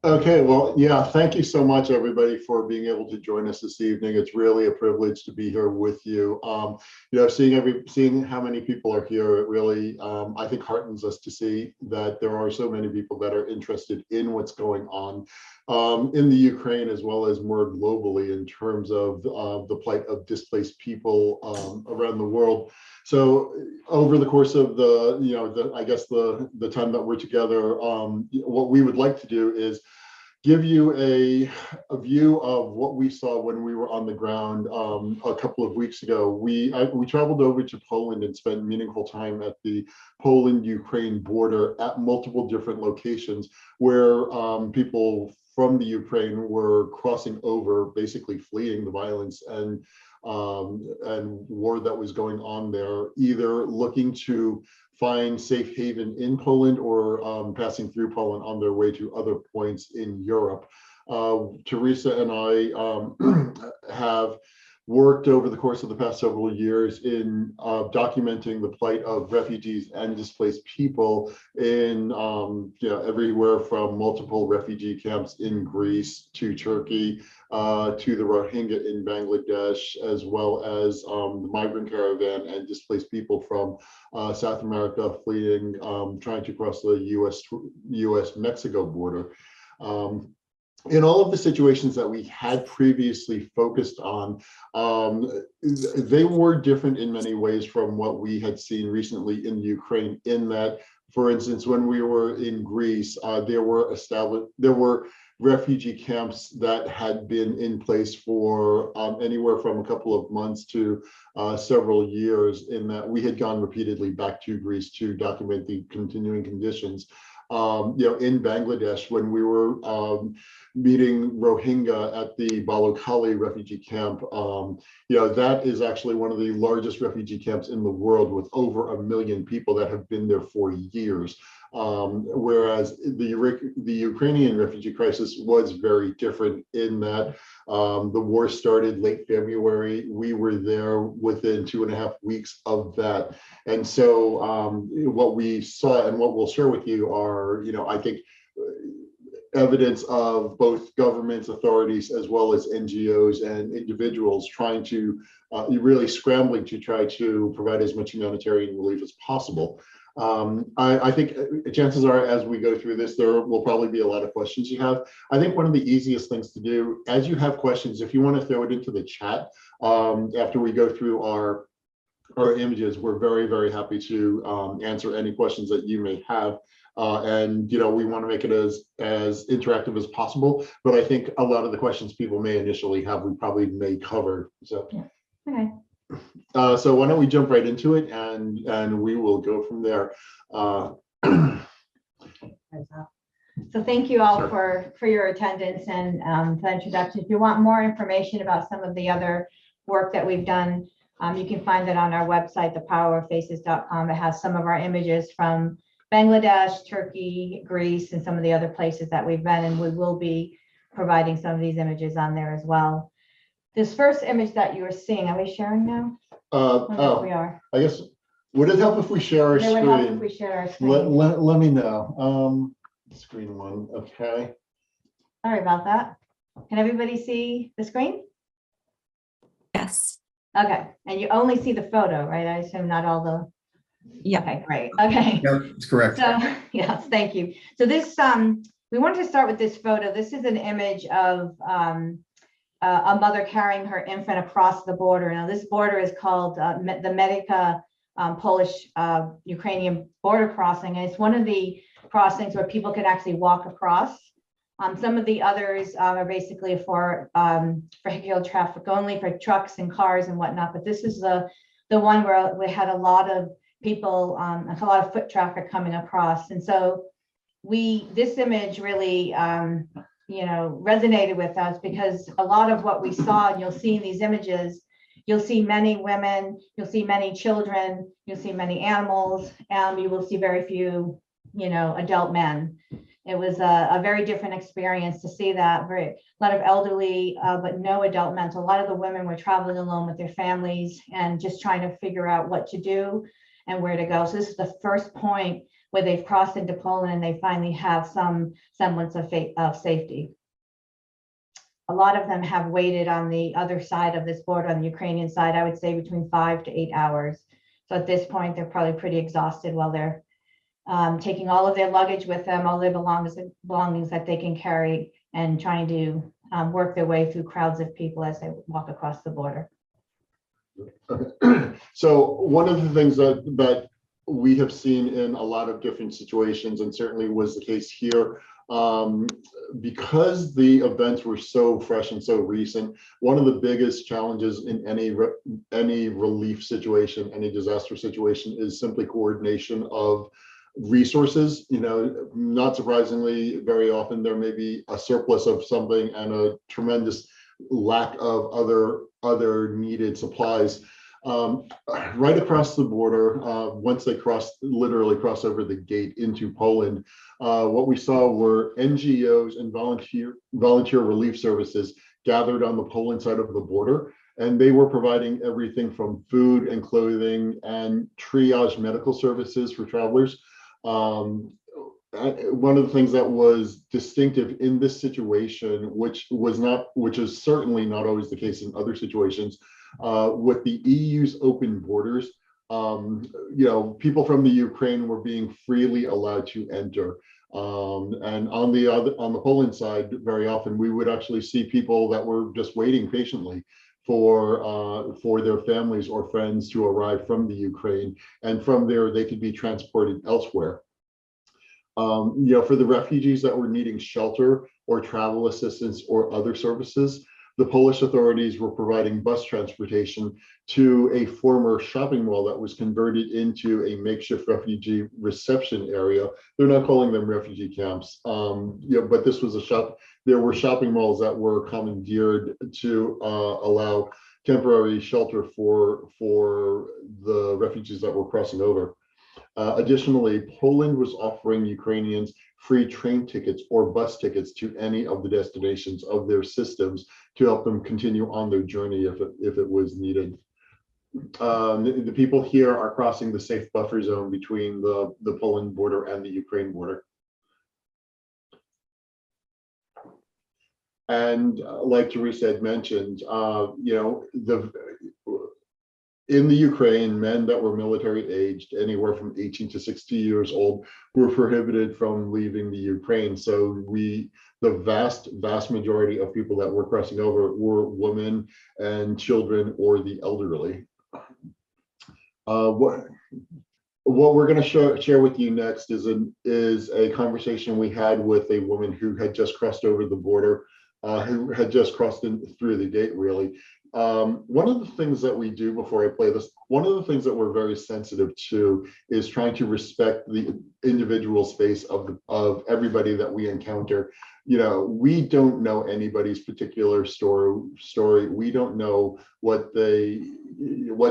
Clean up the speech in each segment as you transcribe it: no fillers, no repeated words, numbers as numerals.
Okay, well, yeah, thank you so much, everybody, for being able to join us this evening. It's really a privilege to be here with you. Seeing how many people are here, it really, I think, heartens us to see that there are so many people that are interested in what's going on in the Ukraine, as well as more globally in terms of the plight of displaced people around the world. So over the course of I guess the time that we're together, what we would like to do is give you a view of what we saw when we were on the ground a couple of weeks ago. We traveled over to Poland and spent meaningful time at the Poland-Ukraine border at multiple different locations where people from the Ukraine were crossing over, basically fleeing the violence and war that was going on there, either looking to find safe haven in Poland or passing through Poland on their way to other points in Europe. Theresa and I have worked over the course of the past several years in documenting the plight of refugees and displaced people in everywhere from multiple refugee camps in Greece to Turkey to the Rohingya in Bangladesh, as well as the migrant caravan and displaced people from South America fleeing, trying to cross the US-Mexico border. In all of the situations that we had previously focused on, they were different in many ways from what we had seen recently in Ukraine, in that, for instance, when we were in Greece, there were refugee camps that had been in place for anywhere from a couple of months to several years, in that we had gone repeatedly back to Greece to document the continuing conditions. In Bangladesh, when we were meeting Rohingya at the Balokhali refugee camp, that is actually one of the largest refugee camps in the world, with over 1 million people that have been there for years. Whereas the Ukrainian refugee crisis was very different, in that the war started late February. We were there within 2.5 weeks of that. And so what we saw and what we'll share with you are, I think, evidence of both governments, authorities, as well as NGOs and individuals trying to really scrambling to try to provide as much humanitarian relief as possible. I think chances are, as we go through this, there will probably be a lot of questions you have. I think one of the easiest things to do, as you have questions, if you want to throw it into the chat after we go through our images, we're very, very happy to answer any questions that you may have. And we want to make it as interactive as possible. But I think a lot of the questions people may initially have, we probably may cover. So yeah. Okay. So why don't we jump right into it, and we will go from there. So thank you all for your attendance and the introduction. If you want more information about some of the other work that we've done, you can find it on our website, thepoweroffaces.com. It has some of our images from Bangladesh, Turkey, Greece, and some of the other places that we've been, and we will be providing some of these images on there as well. This first image that you are seeing, are we sharing now? We are. I guess, would it help if we share our screen? It would help if we share our screen. Let me know. Screen one, okay. Sorry about that. Can everybody see the screen? Yes. Okay, and you only see the photo, right? I assume not all the. Yeah. Okay, great. Okay. Yep, it's correct. So yes, thank you. So this, we wanted to start with this photo. This is an image of a mother carrying her infant across the border. Now this border is called the Medica Polish-Ukrainian border crossing, and it's one of the crossings where people can actually walk across. Some of the others are basically for vehicular traffic only, for trucks and cars and whatnot. But this is the one where we had a lot of people, a lot of foot traffic coming across. And so this image really, resonated with us, because a lot of what we saw, and you'll see in these images, you'll see many women, you'll see many children, you'll see many animals, and you will see very few, adult men. It was a very different experience to see that. A lot of elderly, but no adult men. So a lot of the women were traveling alone with their families and just trying to figure out what to do and where to go. So this is the first point where they've crossed into Poland and they finally have some semblance of safety. A lot of them have waited on the other side of this border, on the Ukrainian side, I would say between 5 to 8 hours. So at this point, they're probably pretty exhausted while they're taking all of their luggage with them, all their belongings that they can carry, and trying to work their way through crowds of people as they walk across the border. Okay. So one of the things that we have seen in a lot of different situations, and certainly was the case here, because the events were so fresh and so recent, one of the biggest challenges in any relief situation, any disaster situation, is simply coordination of resources. You know, not surprisingly, very often there may be a surplus of something and a tremendous lack of other needed supplies. Right across the border, once they literally cross over the gate into Poland, what we saw were NGOs and volunteer relief services gathered on the Poland side of the border, and they were providing everything from food and clothing and triage medical services for travelers. One of the things that was distinctive in this situation, which is certainly not always the case in other situations, with the EU's open borders, you know, people from the Ukraine were being freely allowed to enter. And on the Poland side, very often we would actually see people that were just waiting patiently for their families or friends to arrive from the Ukraine, and from there they could be transported elsewhere. You know, for the refugees that were needing shelter or travel assistance or other services, the Polish authorities were providing bus transportation to a former shopping mall that was converted into a makeshift refugee reception area. They're not calling them refugee camps, you know, but this was a shop. There were shopping malls that were commandeered to allow temporary shelter for the refugees that were crossing over. Additionally, Poland was offering Ukrainians free train tickets or bus tickets to any of the destinations of their systems to help them continue on their journey if it was needed. The people here are crossing the safe buffer zone between the Poland border and the Ukraine border. And like Theresa had mentioned, you know, in the Ukraine, men that were military aged, anywhere from 18 to 60 years old, were prohibited from leaving the Ukraine. So the vast majority of people that were crossing over were women and children or the elderly. What we're going to share with you next is a conversation we had with a woman who had just crossed over the border, who had just crossed in through the gate, really. One of the things that we do before I play this, one of the things that we're very sensitive to is trying to respect the individual space of everybody that we encounter. You know, we don't know anybody's particular story. We don't know what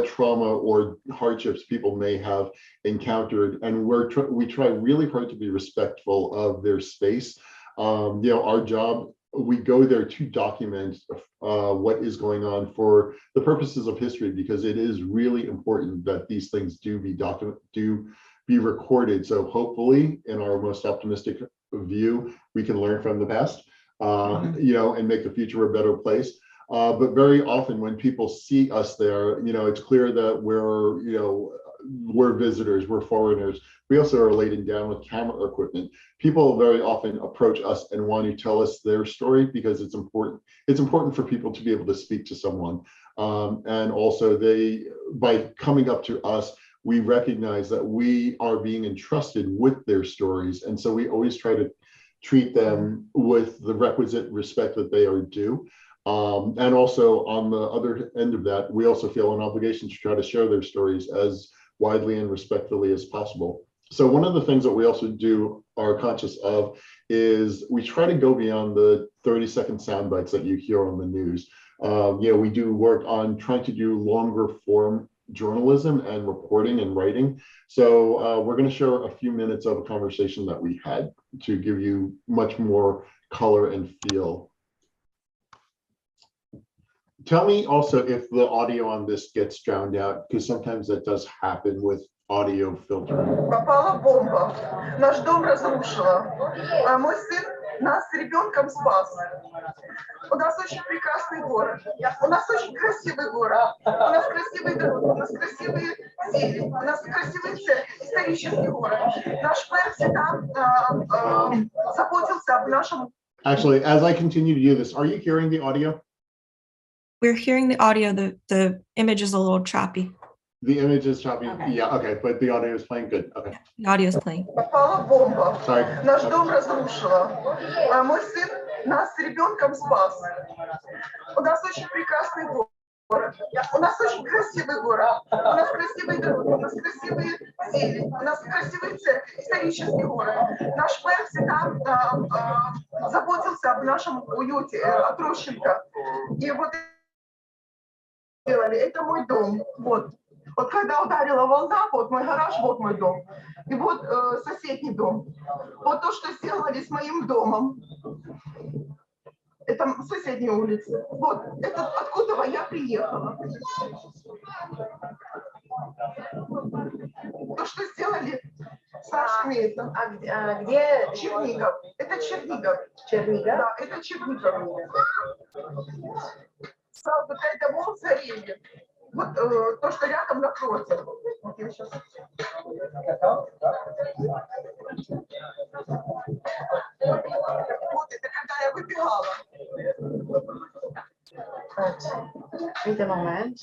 trauma or hardships people may have encountered, and we try really hard to be respectful of their space. You know, our job, we go there to document what is going on for the purposes of history, because it is really important that these things do be recorded. So hopefully, in our most optimistic view, we can learn from the past, you know, and make the future a better place. But very often when people see us there, you know, it's clear that we're visitors, we're foreigners. We also are laden down with camera equipment. People very often approach us and want to tell us their story because it's important. It's important for people to be able to speak to someone. And also by coming up to us, we recognize that we are being entrusted with their stories. And so we always try to treat them with the requisite respect that they are due. And also on the other end of that, we also feel an obligation to try to share their stories as widely and respectfully as possible. So one of the things that we also are conscious of is we try to go beyond the 30-second sound bites that you hear on the news. You know, we do work on trying to do longer form journalism and reporting and writing. So we're going to share a few minutes of a conversation that we had to give you much more color and feel. Tell me also if the audio on this gets drowned out, because sometimes that does happen with audio filter. Попала бомба. Наш дом разрушила. Мой сын нас с ребенком спас. У нас очень прекрасный город. У нас очень красивый город. У нас красивые дороги, у нас красивые зелень, у нас красивый церковь, исторический город. Наш мэр всегда заботился об нашем. Actually, as I continue to do this, are you hearing the audio? We're hearing the audio. The image is a little choppy. The image is choppy. Okay. Yeah, okay, but the audio is playing good. Okay. The audio is playing. Попала бомба. Sorry. Наш дом разрушила. Мой сын нас с ребенком спас. У нас очень прекрасный город. У нас очень красивый город. У нас красивые дороги, у нас красивые зелень, у нас красивый церковь, исторический город. Наш мэр всегда заботился об нашем уюте, от Рощенко. И вот делали. Это мой дом. Вот. Вот когда ударила волна, вот мой гараж, вот мой дом. И вот соседний дом. Вот то, что сделали с моим домом. Это соседние улицы. Вот, это откуда я приехала. То, что сделали с нашими это. Где? Чернигов. Это Чернигов. Чернигов? Да, это Чернигов. Вот это домов сгорели. Вот то, что рядом напротив. Вот я сейчас. Вот это когда я выбегала. Wait a moment.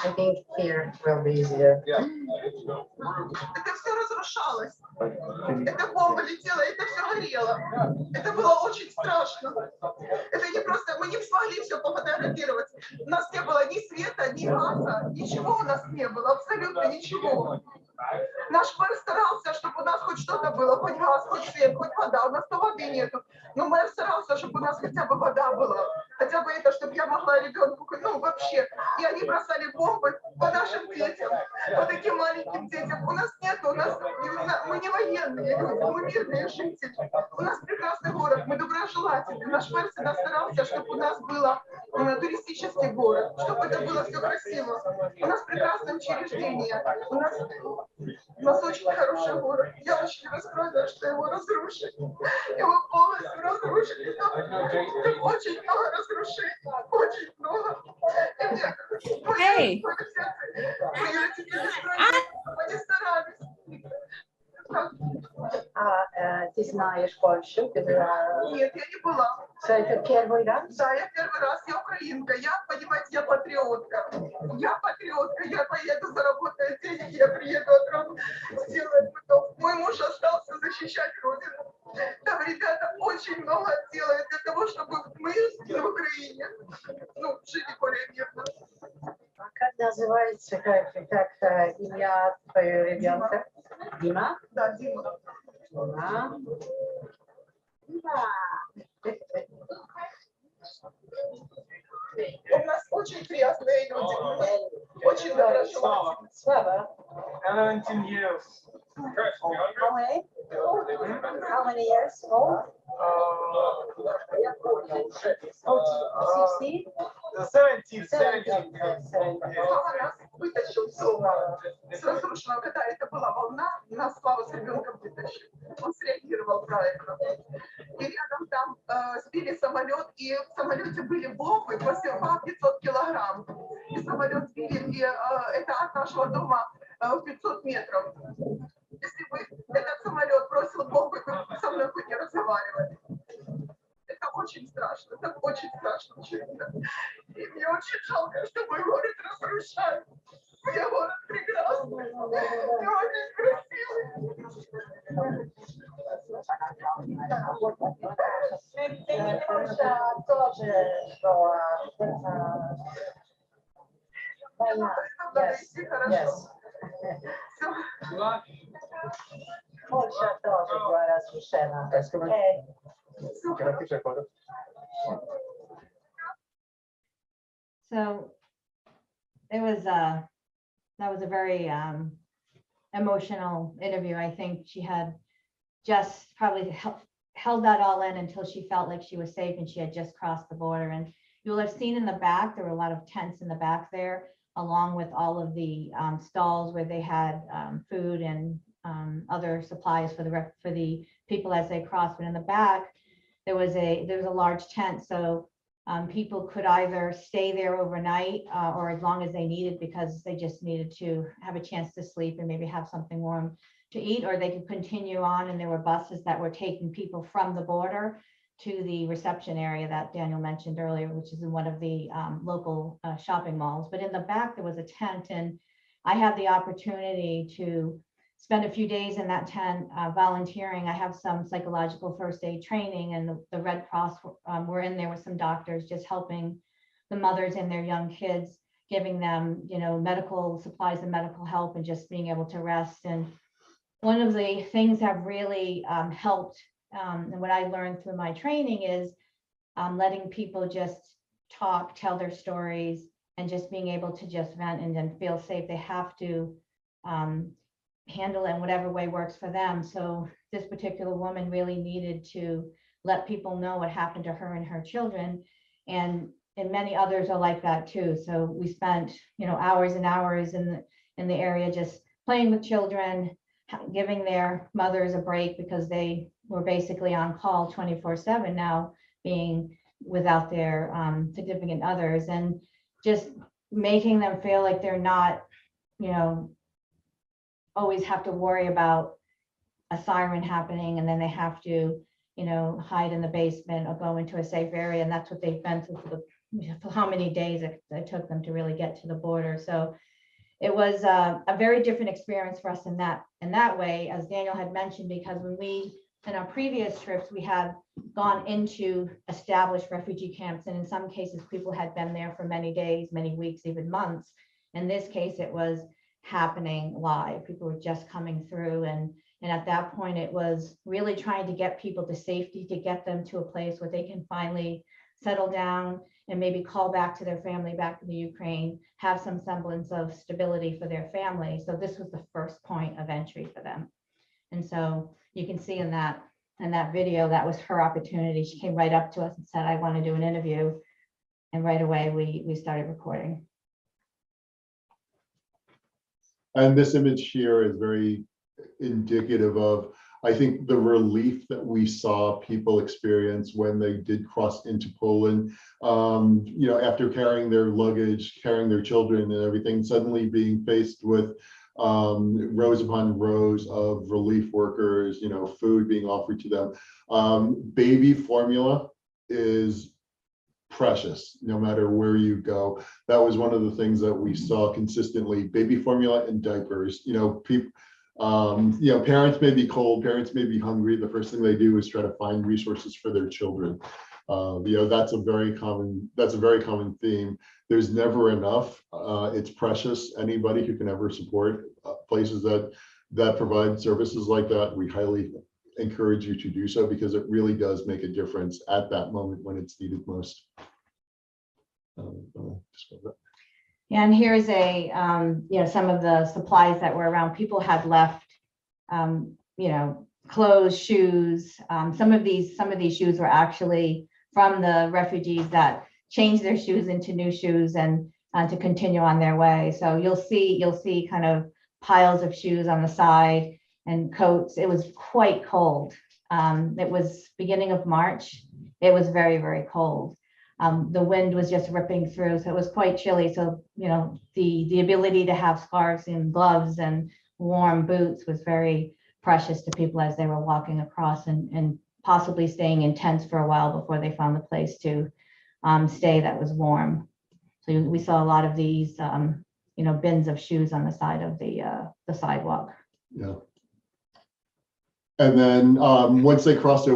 I think here will be easier. Это все разрушалось. Эта бомба летела, это все горело. Это было очень страшно. Это не просто, мы не смогли все пофотографировать. У нас не было ни света, ни газа, ничего у нас не было, абсолютно ничего. Наш мэр старался, чтобы у нас хоть что-то было, хоть газ, хоть свет, хоть вода. У нас то воды нету. Но мэр старался, чтобы у нас хотя бы вода была. Хотя бы это, чтобы я могла ребенку, ну вообще. И они бросали бомбы по нашим детям, по таким маленьким детям. У нас нету, мы не военные люди, мы мирные жители. У нас прекрасный город, мы доброжелательны. Наш мэр всегда старался, чтобы у нас был туристический город, чтобы это было все красиво. У нас прекрасное учреждение. У нас очень хороший город. Я очень расстроена, что его разрушили. Его полностью разрушили. Там очень много разрушений. Очень много. И мне, Hey. мои родители строили, они старались. Ты знаешь Польшу? Нет, я не была. Это первый раз? Да, я первый раз, я украинка. Я, понимаете, я патриотка. Я патриотка, я поеду, заработаю деньги, я приеду сделать потом. Мой муж остался защищать Родину. Там ребята очень много делают для того, чтобы мы в Украине жили более мирно. А как называется, как имя твоего ребенка? Дима? Да, Дима. Дима. Дима. У нас очень приятные люди. Очень доброжелательные. Слава. 17 years. How many years old? 16? 17. Слава нас вытащил с разрушенного, когда это была волна, нас Слава с ребенком вытащил. Он среагировал правильно. И рядом там сбили самолет, и в самолете были бомбы по 500 килограмм. И самолет сбили, и это от нашего дома 500 метров. Если бы этот самолет бросил бомбы, вы со мной бы не разговаривали. Это очень страшно, это очень страшно. И мне очень жалко, что мой город разрушают. Мой город прекрасный, и очень красивый. Надо идти хорошо. Польша тоже была разрушена. So it was that was a very emotional interview. I think she had just probably held that all in until she felt like she was safe and she had just crossed the border. And you will have seen in the back, there were a lot of tents in the back there. along with all of the stalls where they had food and other supplies for the people as they crossed. But in the back, there was a large tent, so people could either stay there overnight or as long as they needed, because they just needed to have a chance to sleep and maybe have something warm to eat, or they could continue on. And there were buses that were taking people from the border to the reception area that Daniel mentioned earlier, which is in one of the local shopping malls. But in the back, there was a tent, and I had the opportunity to spend a few days in that tent volunteering. I have some psychological first aid training, and the Red Cross were in there with some doctors, just helping the mothers and their young kids, giving them, medical supplies and medical help, and just being able to rest. And one of the things that really helped, and what I learned through my training, is letting people just talk, tell their stories, and just being able to just vent and then feel safe. They have to handle it in whatever way works for them. So this particular woman really needed to let people know what happened to her and her children, and many others are like that too. So we spent hours and hours in the area just playing with children, giving their mothers a break, because they were basically on call 24/7 now, being without their significant others, and just making them feel like they're not always have to worry about a siren happening and then they have to hide in the basement or go into a safe area. And that's what they've been through for how many days it took them to really get to the border. So it was a very different experience for us in that way, as Daniel had mentioned, because when in our previous trips, we had gone into established refugee camps, and in some cases people had been there for many days, many weeks, even months. In this case, it was happening live. People were just coming through, and at that point it was really trying to get people to safety, to get them to a place where they can finally settle down and maybe call back to their family back in the Ukraine, have some semblance of stability for their family. So this was the first point of entry for them. And so you can see in that video, that was her opportunity. She came right up to us and said, "I want to do an interview." And right away we started recording. And this image here is very indicative of, I think, the relief that we saw people experience when they did cross into Poland. After carrying their luggage, carrying their children and everything, suddenly being faced with rows upon rows of relief workers, food being offered to them. Baby formula is precious no matter where you go. That was one of the things that we saw consistently: baby formula and diapers. People, parents may be cold, parents may be hungry. The first thing they do is try to find resources for their children. That's a very common theme. There's never enough. It's precious. Anybody who can ever support places that provide services like that, we highly encourage you to do so, because it really does make a difference at that moment when it's needed most. And here's some of the supplies that were around. People had left, clothes, shoes. Some of these shoes were actually from the refugees that changed their shoes into new shoes and to continue on their way. So you'll see kind of piles of shoes on the side and coats. It was quite cold. It was beginning of March. It was very, very cold. The wind was just ripping through, so it was quite chilly. So, the ability to have scarves and gloves and warm boots was very precious to people as they were walking across and possibly staying in tents for a while before they found the place to stay that was warm. So we saw a lot of these, bins of shoes on the side of the sidewalk. Yeah. And then once they crossed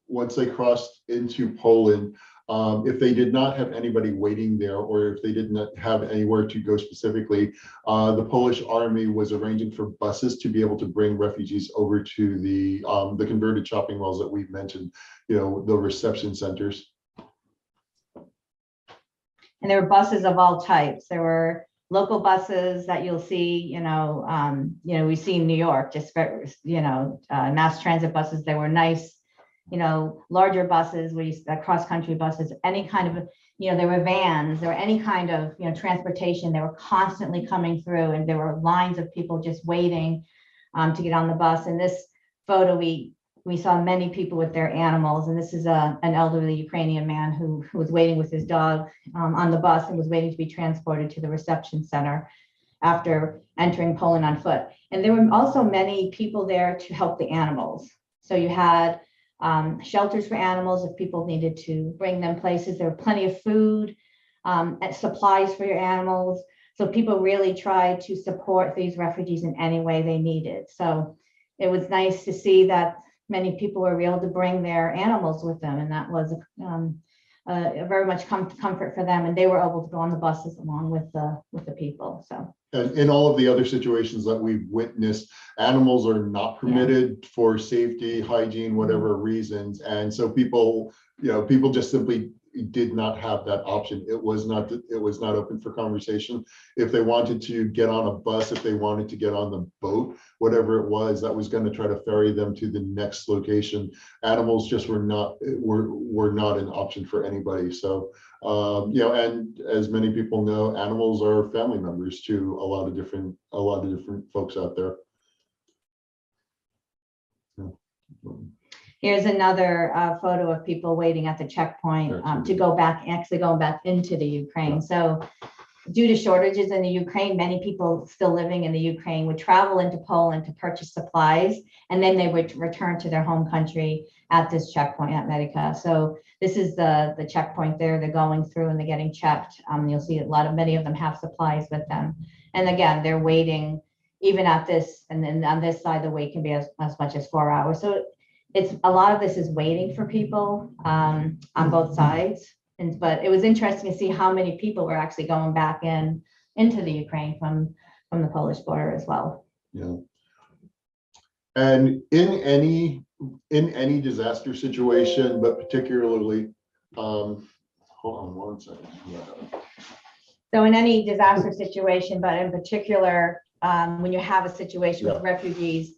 once they crossed into Poland, if they did not have anybody waiting there, or if they did not have anywhere to go specifically, the Polish army was arranging for buses to be able to bring refugees over to the converted shopping malls that we've mentioned, the reception centers. And there were buses of all types. There were local buses that you'll see, we see in New York, just, mass transit buses. There were nice, larger buses, cross-country buses, any kind of, there were vans, there were any kind of, transportation. They were constantly coming through, and there were lines of people just waiting to get on the bus. In this photo, we saw many people with their animals, and this is an elderly Ukrainian man who was waiting with his dog on the bus and was waiting to be transported to the reception center after entering Poland on foot. And there were also many people there to help the animals. So you had shelters for animals if people needed to bring them places. There were plenty of food and supplies for your animals. So people really tried to support these refugees in any way they needed. So it was nice to see that many people were able to bring their animals with them, and that was very much comfort for them, and they were able to go on the buses along with the people. So. And in all of the other situations that we've witnessed, animals are not permitted for safety, hygiene, whatever reasons. And so people just simply did not have that option. It was not open for conversation. If they wanted to get on a bus, if they wanted to get on the boat, whatever it was that was going to try to ferry them to the next location, animals just were not an option for anybody. So and as many people know, animals are family members to a lot of different folks out there. Here's another photo of people waiting at the checkpoint to go back, actually going back into the Ukraine. So due to shortages in the Ukraine, many people still living in the Ukraine would travel into Poland to purchase supplies, and then they would return to their home country at this checkpoint at Medica. So this is the checkpoint there. They're going through and they're getting checked. You'll see many of them have supplies with them. And again, they're waiting even at this, and then on this side, the wait can be as much as 4 hours. So it's a lot of this is waiting for people on both sides. But it was interesting to see how many people were actually going back into the Ukraine from the Polish border as well. Yeah. And in any disaster situation, but particularly, hold on one second. So in any disaster situation, but in particular, when you have a situation with refugees,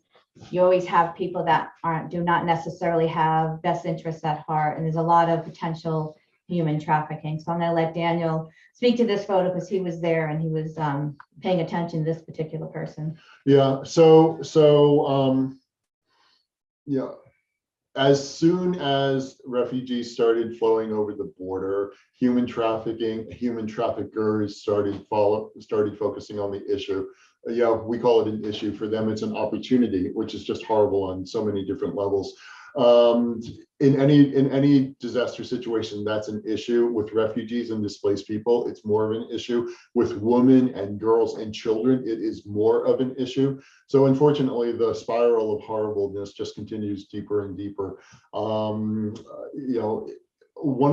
you always have people that do not necessarily have best interests at heart, and there's a lot of potential human trafficking. So I'm going to let Daniel speak to this photo because he was there and he was paying attention to this particular person. Yeah. As soon as refugees started flowing over the border, human traffickers started focusing on the issue. We call it an issue. For them, it's an opportunity, which is just horrible on so many different levels. In any disaster situation, that's an issue. With refugees and displaced people, it's more of an issue. With women and girls and children, it is more of an issue. So unfortunately, the spiral of horribleness just continues deeper and deeper. One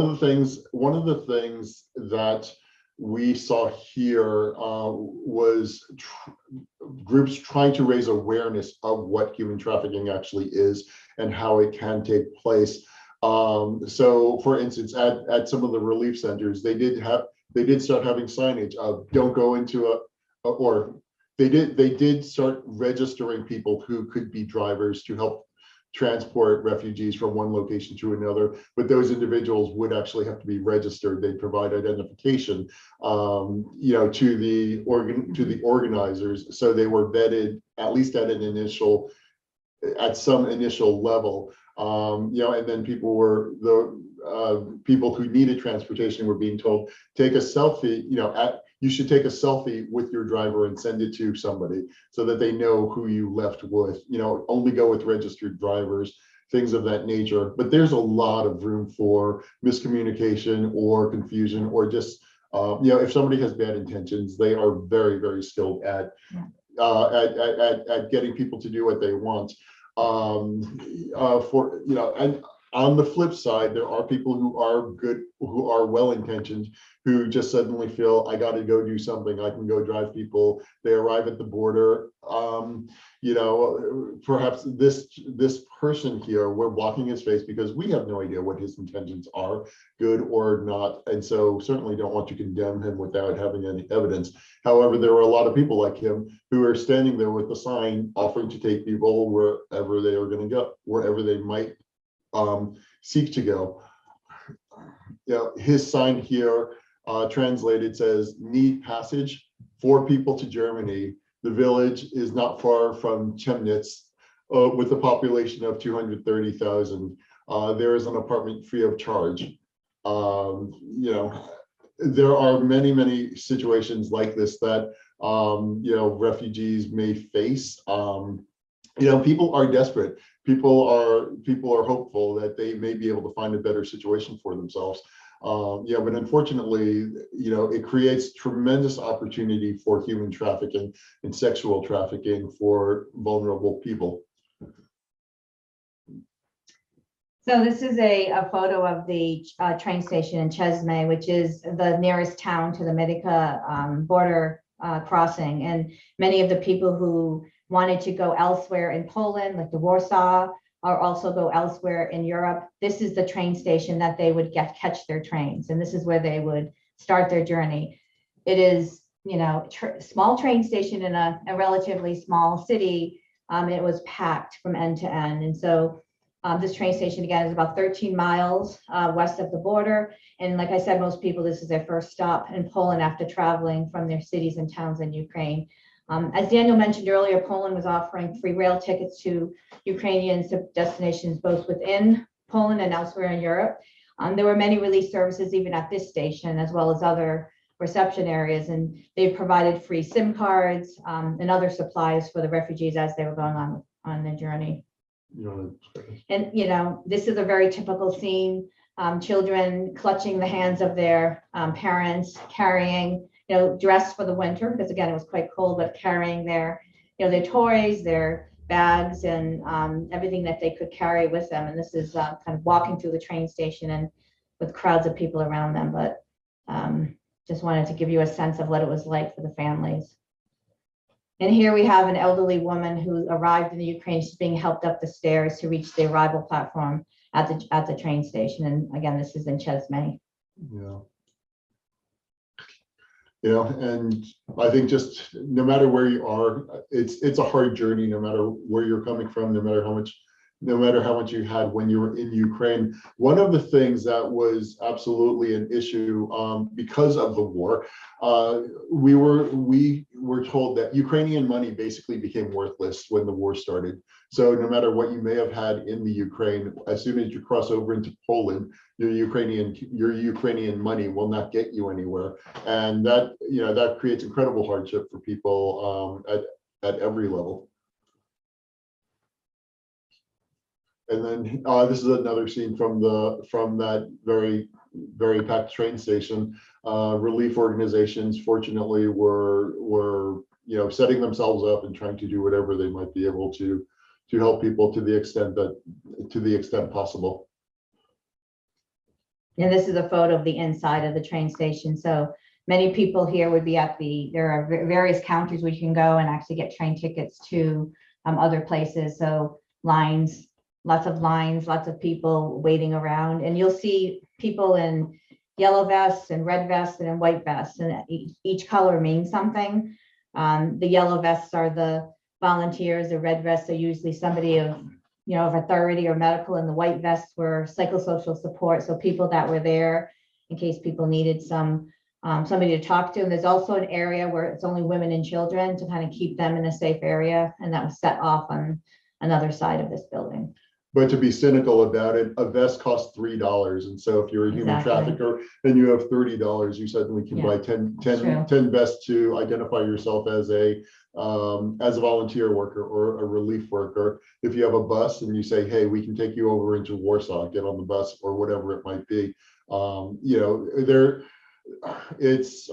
of the things that we saw here was groups trying to raise awareness of what human trafficking actually is and how it can take place. So for instance, at some of the relief centers, they did start having signage of don't go into or they did start registering people who could be drivers to help transport refugees from one location to another, but those individuals would actually have to be registered. They'd provide identification, to the organizers, so they were vetted at least at some initial level. And then people who needed transportation were being told, take a selfie, you should take a selfie with your driver and send it to somebody so that they know who you left with, only go with registered drivers, things of that nature. But there's a lot of room for miscommunication or confusion, or just, if somebody has bad intentions, they are very, very skilled at getting people to do what they want. And on the flip side, there are people who are good, who are well-intentioned, who just suddenly feel, I got to go do something. I can go drive people. They arrive at the border. Perhaps this person here, we're blocking his face because we have no idea what his intentions are, good or not. And so certainly don't want to condemn him without having any evidence. However, there were a lot of people like him who are standing there with a sign offering to take people wherever they are going to go, wherever they might seek to go. his sign here translated says, "Need passage, 4 people to Germany. The village is not far from Chemnitz, with a population of 230,000. There is an apartment free of charge." There are many situations like this that refugees may face. People are desperate. People are hopeful that they may be able to find a better situation for themselves. But unfortunately, it creates tremendous opportunity for human trafficking and sexual trafficking for vulnerable people. So this is a photo of the train station in Chesme, which is the nearest town to the Medica border crossing. And many of the people who wanted to go elsewhere in Poland, like the Warsaw, or also go elsewhere in Europe, this is the train station that they would catch their trains. And this is where they would start their journey. It is, small train station in a relatively small city. It was packed from end to end. And so this train station, again, is about 13 miles west of the border. And like I said, most people, this is their first stop in Poland after traveling from their cities and towns in Ukraine. As Daniel mentioned earlier, Poland was offering free rail tickets to Ukrainian destinations both within Poland and elsewhere in Europe. There were many relief services even at this station, as well as other reception areas, and they've provided free SIM cards and other supplies for the refugees as they were going on their journey. And this is a very typical scene: children clutching the hands of their parents, carrying, dressed for the winter because again it was quite cold, but carrying their toys, their bags, and everything that they could carry with them. And this is kind of walking through the train station and with crowds of people around them. But just wanted to give you a sense of what it was like for the families. And here we have an elderly woman who arrived in the Ukraine. She's being helped up the stairs to reach the arrival platform at the train station. And again, this is in Chesme. And I think just no matter where you are, it's a hard journey, no matter where you're coming from, no matter how much you had when you were in Ukraine. One of the things that was absolutely an issue because of the war, we were told that Ukrainian money basically became worthless when the war started. So no matter what you may have had in the Ukraine, as soon as you cross over into Poland, your Ukrainian money will not get you anywhere, and that creates incredible hardship for people at every level. And then this is another scene from that very packed train station. Relief organizations, fortunately, were setting themselves up and trying to do whatever they might be able to help people to the extent possible. And this is a photo of the inside of the train station. So many people here would be there are various counters where you can go and actually get train tickets to other places. So lots of lines, lots of people waiting around. And you'll see people in yellow vests and red vests and in white vests, and each color means something. The yellow vests are the volunteers, the red vests are usually somebody of authority or medical, and the white vests were psychosocial support. So people that were there in case people needed somebody to talk to. And there's also an area where it's only women and children to kind of keep them in a safe area. And that was set off on another side of this building. But to be cynical about it, a vest costs $3. And so if you're a human trafficker and you have $30, you suddenly can buy 10 vests to identify yourself as a volunteer worker or a relief worker. If you have a bus and you say, hey, we can take you over into Warsaw, get on the bus or whatever it might be, it's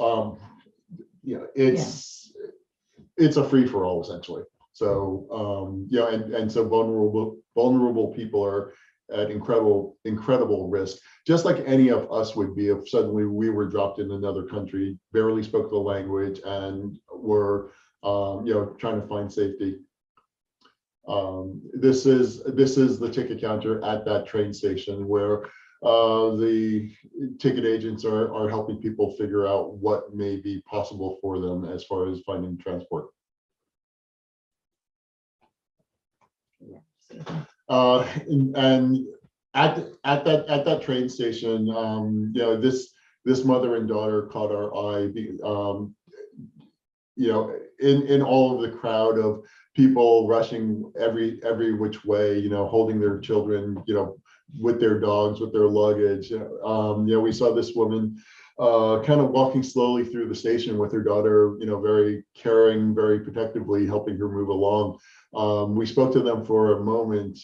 a free for all essentially. So and so vulnerable people are at incredible risk, just like any of us would be if suddenly we were dropped in another country, barely spoke the language, and were trying to find safety. This is the ticket counter at that train station where the ticket agents are helping people figure out what may be possible for them as far as finding transport. And at that train station, you know, this mother and daughter caught our eye. You know, in all of the crowd of people rushing every which way, you know, holding their children, you know, with their dogs, with their luggage. You know, we saw this woman kind of walking slowly through the station with her daughter, you know, very caring, very protectively helping her move along. We spoke to them for a moment,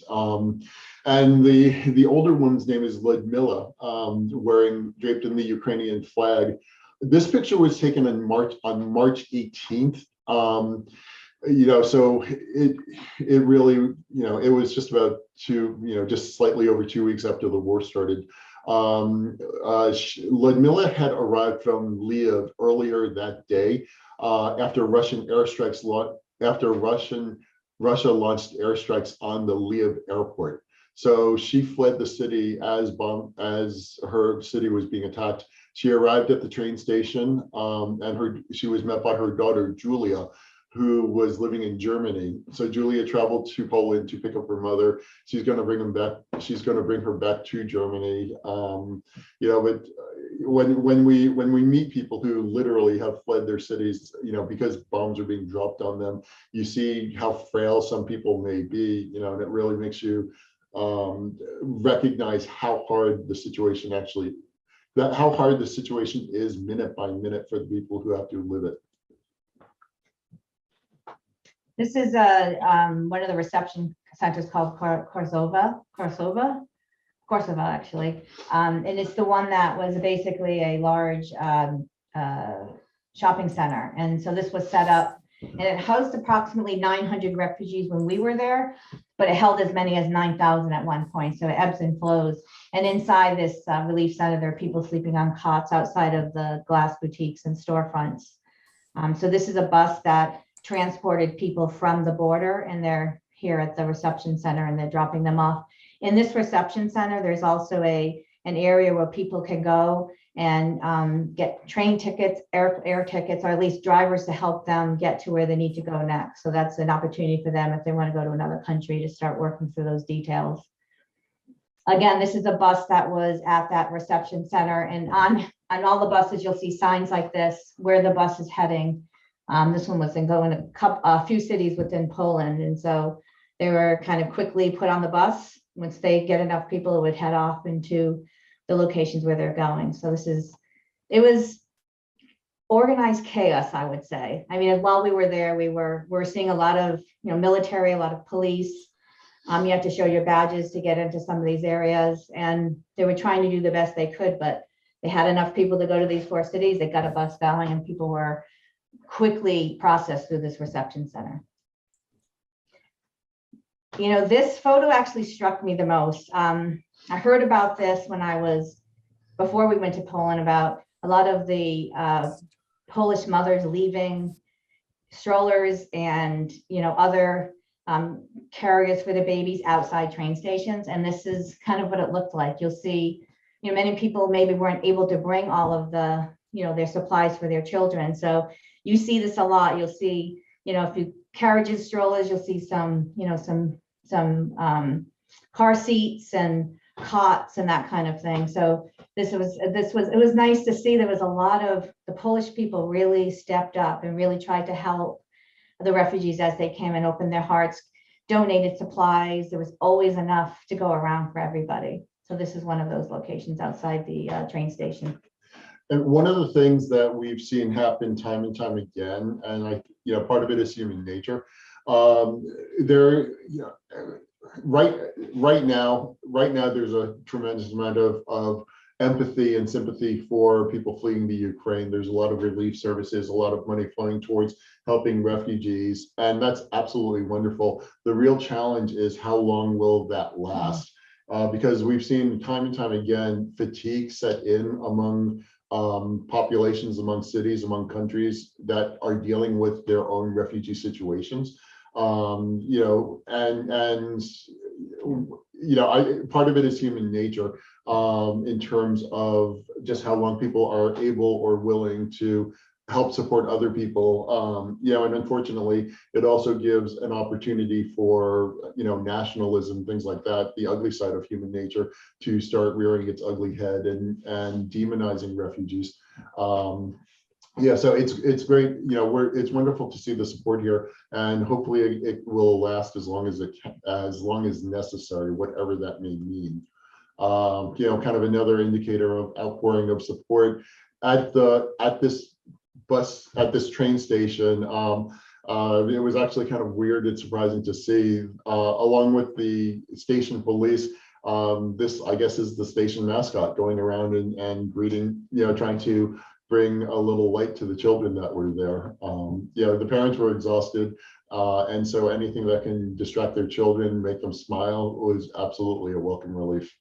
and the older woman's name is Ludmila, draped in the Ukrainian flag. This picture was taken on March 18th. You know, so it really, you know, it was just about just slightly over 2 weeks after the war started. Ludmila had arrived from Lviv earlier that day after Russian airstrikes after Russia launched airstrikes on the Lviv airport. So she fled the city as her city was being attacked. She arrived at the train station, and she was met by her daughter Julia, who was living in Germany. So Julia traveled to Poland to pick up her mother. She's going to bring them back. She's going to bring her back to Germany. You know, but when we meet people who literally have fled their cities, you know, because bombs are being dropped on them, you see how frail some people may be. You know, and it really makes you recognize how hard the situation is minute by minute for the people who have to live it. This is one of the reception centers called Korsova actually. And it's the one that was basically a large shopping center. And so this was set up, and it housed approximately 900 refugees when we were there, but it held as many as 9,000 at one point. So it ebbs and flows. And inside this relief center, there are people sleeping on cots outside of the glass boutiques and storefronts. So this is a bus that transported people from the border, and they're here at the reception center, and they're dropping them off. In this reception center, there's also an area where people can go and get train tickets, air tickets, or at least drivers to help them get to where they need to go next. So that's an opportunity for them if they want to go to another country to start working through those details. Again, this is a bus that was at that reception center, and on all the buses, you'll see signs like this, where the bus is heading. This one was going a few cities within Poland, and so they were kind of quickly put on the bus. Once they get enough people, it would head off into the locations where they're going. So it was organized chaos, I would say. I mean, while we were there, we're seeing a lot of military, a lot of police. You have to show your badges to get into some of these areas, and they were trying to do the best they could, but they had enough people to go to these 4 cities. They got a bus going, and people were quickly processed through this reception center. This photo actually struck me the most. I heard about this before we went to Poland, about a lot of the Polish mothers leaving strollers and other carriers for the babies outside train stations. And this is kind of what it looked like. You'll see, many people maybe weren't able to bring all of the, their supplies for their children. So you see this a lot. You'll see, if you carriages, strollers, you'll see some car seats and cots and that kind of thing. So it was nice to see there was a lot of the Polish people really stepped up and really tried to help the refugees as they came and opened their hearts, donated supplies. There was always enough to go around for everybody. So this is one of those locations outside the train station. And one of the things that we've seen happen time and time again, and part of it is human nature. Right now, there's a tremendous amount of empathy and sympathy for people fleeing the Ukraine. There's a lot of relief services, a lot of money flowing towards helping refugees, and that's absolutely wonderful. The real challenge is how long will that last? Because we've seen time and time again fatigue set in among populations, among cities, among countries that are dealing with their own refugee situations. Part of it is human nature, in terms of just how long people are able or willing to help support other people. And unfortunately, it also gives an opportunity for, nationalism, things like that, the ugly side of human nature, to start rearing its ugly head and demonizing refugees. So it's great. It's wonderful to see the support here, and hopefully it will last as long as necessary, whatever that may mean. Kind of another indicator of outpouring of support at this train station. It was actually kind of weird and surprising to see, along with the station police, this, I guess, is the station mascot going around and greeting, trying to bring a little light to the children that were there. The parents were exhausted, and so anything that can distract their children, make them smile, was absolutely a welcome relief.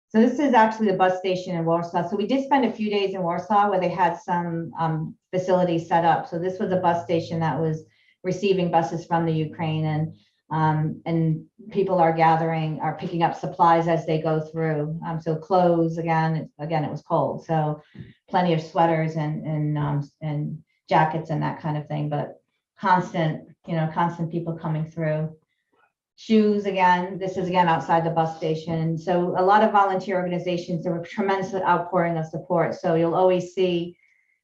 So this is actually the bus station in Warsaw. So we did spend a few days in Warsaw where they had some facilities set up. So this was a bus station that was receiving buses from the Ukraine, and people are picking up supplies as they go through. So clothes, again, it was cold. So plenty of sweaters and jackets and that kind of thing, but constant people coming through. Shoes, again, this is again outside the bus station. So a lot of volunteer organizations, there were tremendous outpouring of support. So you'll always see,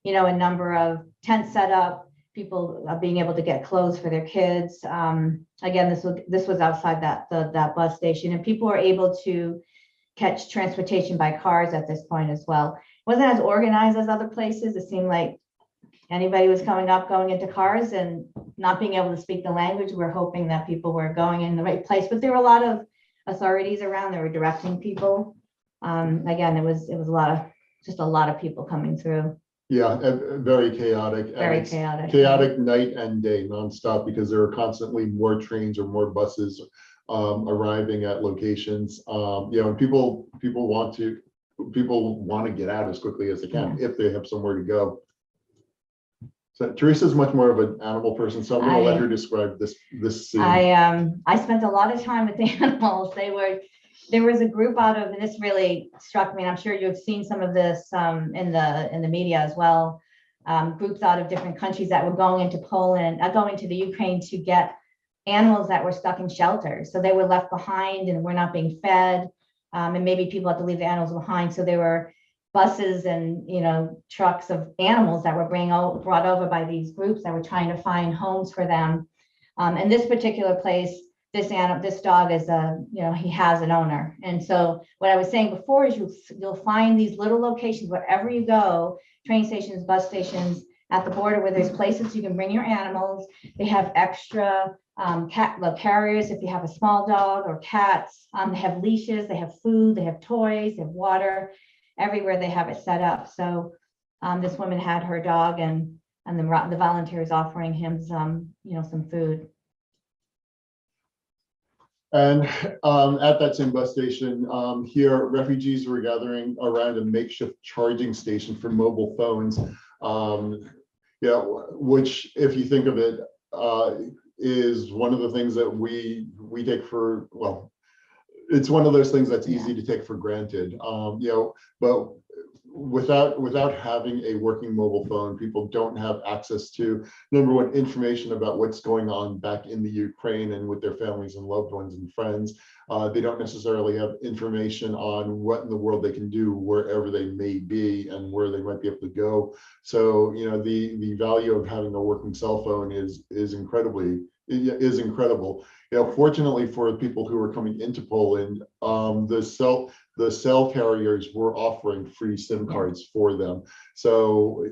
a number of tents set up, people being able to get clothes for their kids. Again, this was outside that bus station, and people were able to catch transportation by cars at this point as well. It wasn't as organized as other places. It seemed like anybody was going into cars, and not being able to speak the language. We're hoping that people were going in the right place, but there were a lot of authorities around. They were directing people. Again, it was a lot of people coming through. Yeah, very chaotic. Very chaotic. Chaotic night and day, nonstop, because there are constantly more trains or more buses arriving at locations. And people want to get out as quickly as they can, if they have somewhere to go. So Theresa's much more of an animal person, so I'm going to let her describe this scene. I spent a lot of time with the animals. There was a group out of, and this really struck me, and I'm sure you've seen some of this in the media as well. Groups out of different countries that were going into Poland, going to the Ukraine to get animals that were stuck in shelters. So they were left behind and were not being fed, and maybe people had to leave the animals behind. So there were buses and trucks of animals that were brought over by these groups that were trying to find homes for them. In this particular place, this dog is he has an owner. And so what I was saying before is you'll find these little locations wherever you go, train stations, bus stations, at the border, where there's places you can bring your animals. They have extra cat carriers if you have a small dog or cats. They have leashes, they have food, they have toys, they have water. Everywhere they have it set up. So this woman had her dog, and the volunteers offering him some food. And at that same bus station, here, refugees were gathering around a makeshift charging station for mobile phones. Which, if you think of it, is one of the things that we take for, well, it's one of those things that's easy to take for granted. But without having a working mobile phone, people don't have access to, number one, information about what's going on back in the Ukraine and with their families and loved ones and friends. They don't necessarily have information on what in the world they can do wherever they may be and where they might be able to go. So, the value of having a working cell phone is incredible. Fortunately for people who are coming into Poland, the cell carriers were offering free SIM cards for them. So,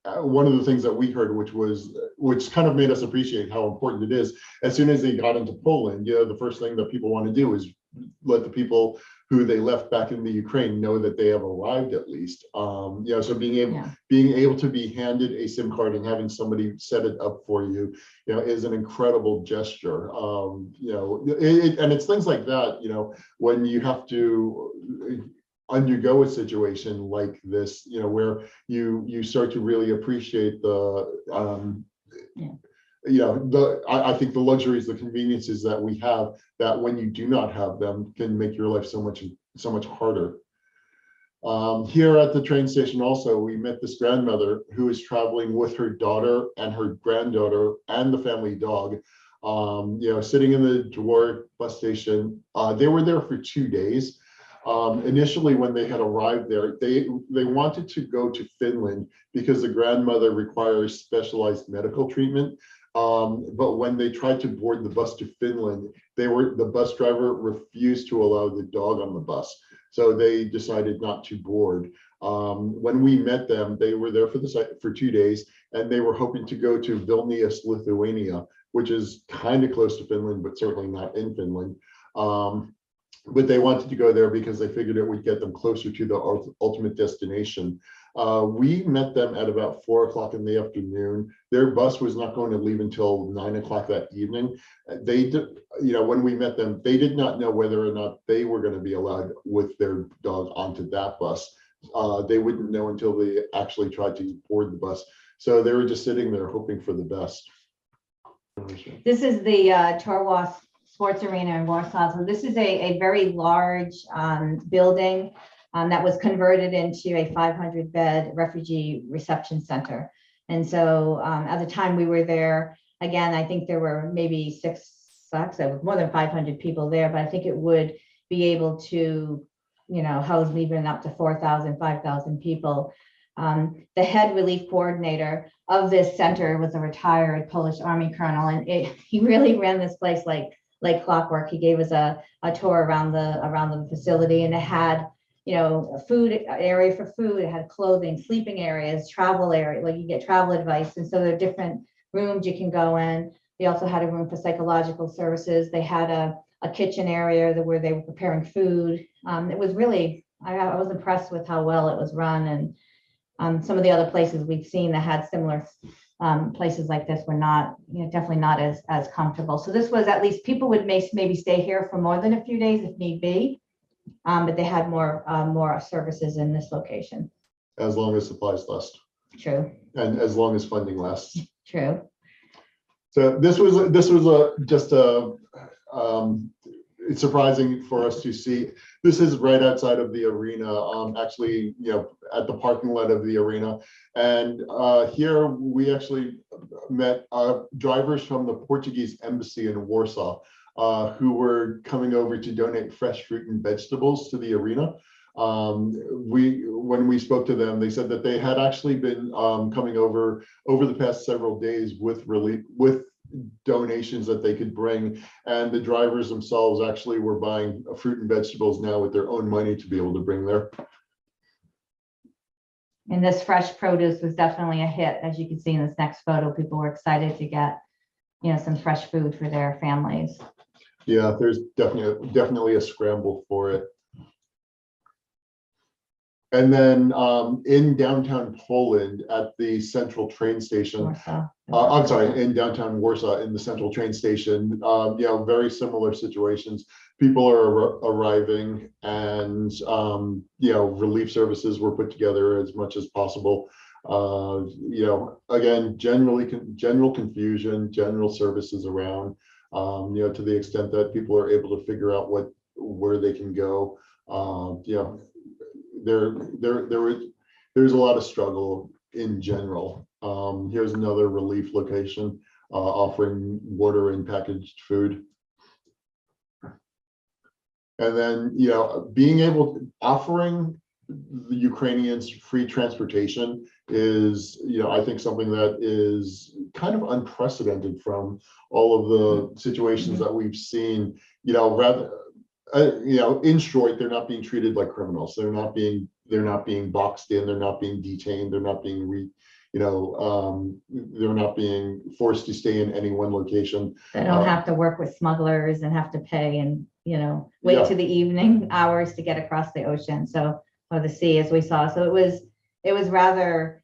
one of the things that we heard, which kind of made us appreciate how important it is, as soon as they got into Poland, the first thing that people want to do is let the people who they left back in the Ukraine know that they have arrived at least. So being able to be handed a SIM card and having somebody set it up for you, is an incredible gesture. And it's things like that, when you have to undergo a situation like this, where you start to really appreciate I think the luxuries, the conveniences that we have, that when you do not have them can make your life so much harder. Here at the train station also, we met this grandmother who is traveling with her daughter and her granddaughter and the family dog. Sitting in the Dwar bus station. They were there for 2 days. Initially, when they had arrived there, they wanted to go to Finland because the grandmother requires specialized medical treatment. But when they tried to board the bus to Finland, the bus driver refused to allow the dog on the bus. So they decided not to board. When we met them, they were there for 2 days, and they were hoping to go to Vilnius, Lithuania, which is kind of close to Finland, but certainly not in Finland. But they wanted to go there because they figured it would get them closer to the ultimate destination. We met them at about 4 o'clock in the afternoon. Their bus was not going to leave until 9 o'clock that evening. When we met them, they did not know whether or not they were going to be allowed with their dog onto that bus. They wouldn't know until they actually tried to board the bus. So they were just sitting there hoping for the best. This is the Torwas Sports Arena in Warsaw. So this is a very large building that was converted into a 500-bed refugee reception center. And so at the time we were there, again, I think there were maybe more than 500 people there, but I think it would be able to, house even up to 4,000, 5,000 people. The head relief coordinator of this center was a retired Polish Army colonel, and he really ran this place like clockwork. He gave us a tour around the facility, and it had a food area for food, it had clothing, sleeping areas, travel area, like you get travel advice, and so there are different rooms you can go in. They also had a room for psychological services. They had a kitchen area where they were preparing food. It was really, I was impressed with how well it was run, and some of the other places we've seen that had similar places like this were not, definitely not as comfortable. So this was, at least people would maybe stay here for more than a few days if need be, but they had more services in this location. As long as supplies last. True. And as long as funding lasts. True. So this was it's surprising for us to see. This is right outside of the arena, actually, at the parking lot of the arena. And here we actually met drivers from the Portuguese embassy in Warsaw, who were coming over to donate fresh fruit and vegetables to the arena. When we spoke to them, they said that they had actually been coming over the past several days with donations that they could bring, and the drivers themselves actually were buying fruit and vegetables now with their own money to be able to bring there. And this fresh produce was definitely a hit. As you can see in this next photo, people were excited to get, some fresh food for their families. Yeah, there's definitely a scramble for it. And then in downtown Poland at the central train station, in downtown Warsaw in the central train station, very similar situations. People are arriving, and relief services were put together as much as possible. Again, general confusion, general services around, to the extent that people are able to figure out where they can go. There's a lot of struggle in general. Here's another relief location offering water and packaged food. And then, offering the Ukrainians free transportation is, I think something that is kind of unprecedented from all of the situations that we've seen, in short, they're not being treated like criminals. They're not being boxed in. They're not being detained. They're not being they're not being forced to stay in any one location. They don't have to work with smugglers and have to pay and wait to the evening hours to get across the ocean, or the sea, as we saw. So it was rather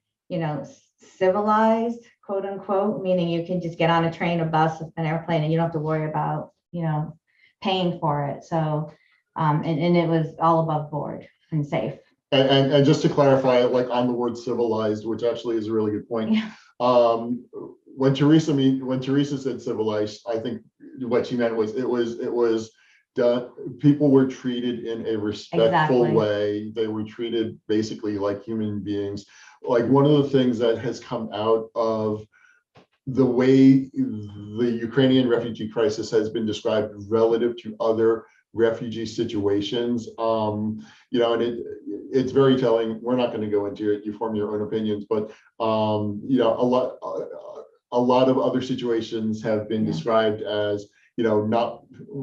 civilized, quote unquote, meaning you can just get on a train, a bus, an airplane, and you don't have to worry about paying for it. So and it was all above board and safe. And just to clarify, like on the word civilized, which actually is a really good point. Yeah. When Theresa said civilized, I think what she meant was it was done, people were treated in a respectful Exactly. way. They were treated basically like human beings. Like one of the things that has come out of the way the Ukrainian refugee crisis has been described relative to other refugee situations, you know, and it's very telling. We're not going to go into it. You form your own opinions, but you know, a lot of other situations have been described as, you know, not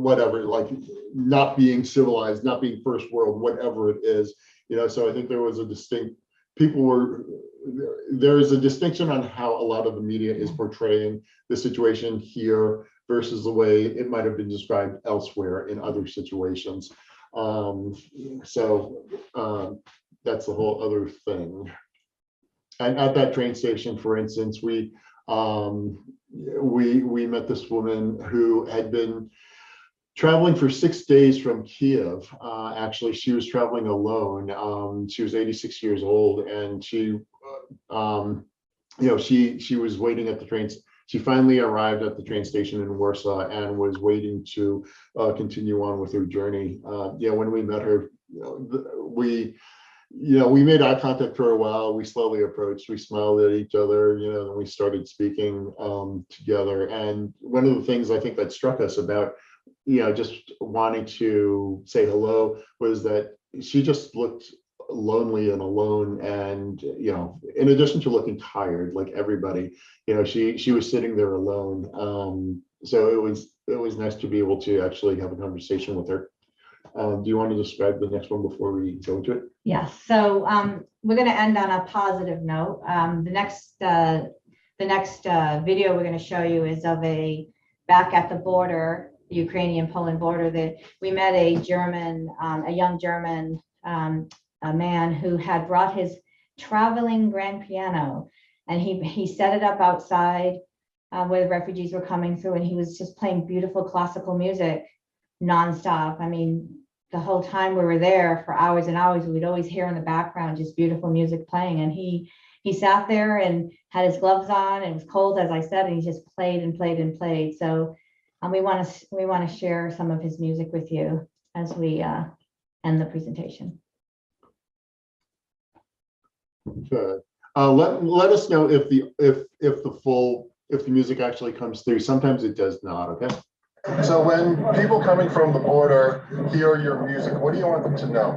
whatever, like not being civilized, not being first world, whatever it is, you know. So I think there was a distinct, there is a distinction on how a lot of the media is portraying the situation here versus the way it might have been described elsewhere in other situations. That's the whole other thing. And at that train station, for instance, we met this woman who had been traveling for 6 days from Kiev. Actually, she was traveling alone. She was 86 years old, and she, you know, she was waiting at the trains. She finally arrived at the train station in Warsaw and was waiting to continue on with her journey. Yeah, when we met her, we made eye contact for a while. We slowly approached, we smiled at each other, you know, and we started speaking together. And one of the things I think that struck us about, you know, just wanting to say hello was that she just looked lonely and alone. And, you know, in addition to looking tired, like everybody, you know, she was sitting there alone. So it was nice to be able to actually have a conversation with her. Do you want to describe the next one before we go into it? Yes. So we're going to end on a positive note. The next video we're going to show you is of a back at the border, the Ukrainian-Poland border, that we met a young German, a man who had brought his traveling grand piano, and he set it up outside where the refugees were coming through, and he was just playing beautiful classical music nonstop. I mean, the whole time we were there for hours and hours, we'd always hear in the background just beautiful music playing. And he sat there and had his gloves on, and it was cold, as I said, and he just played and played and played. So we want to share some of his music with you as we end the presentation. Okay. Let us know if the music actually comes through. Sometimes it does not. Okay. So when people coming from the border hear your music, what do you want them to know?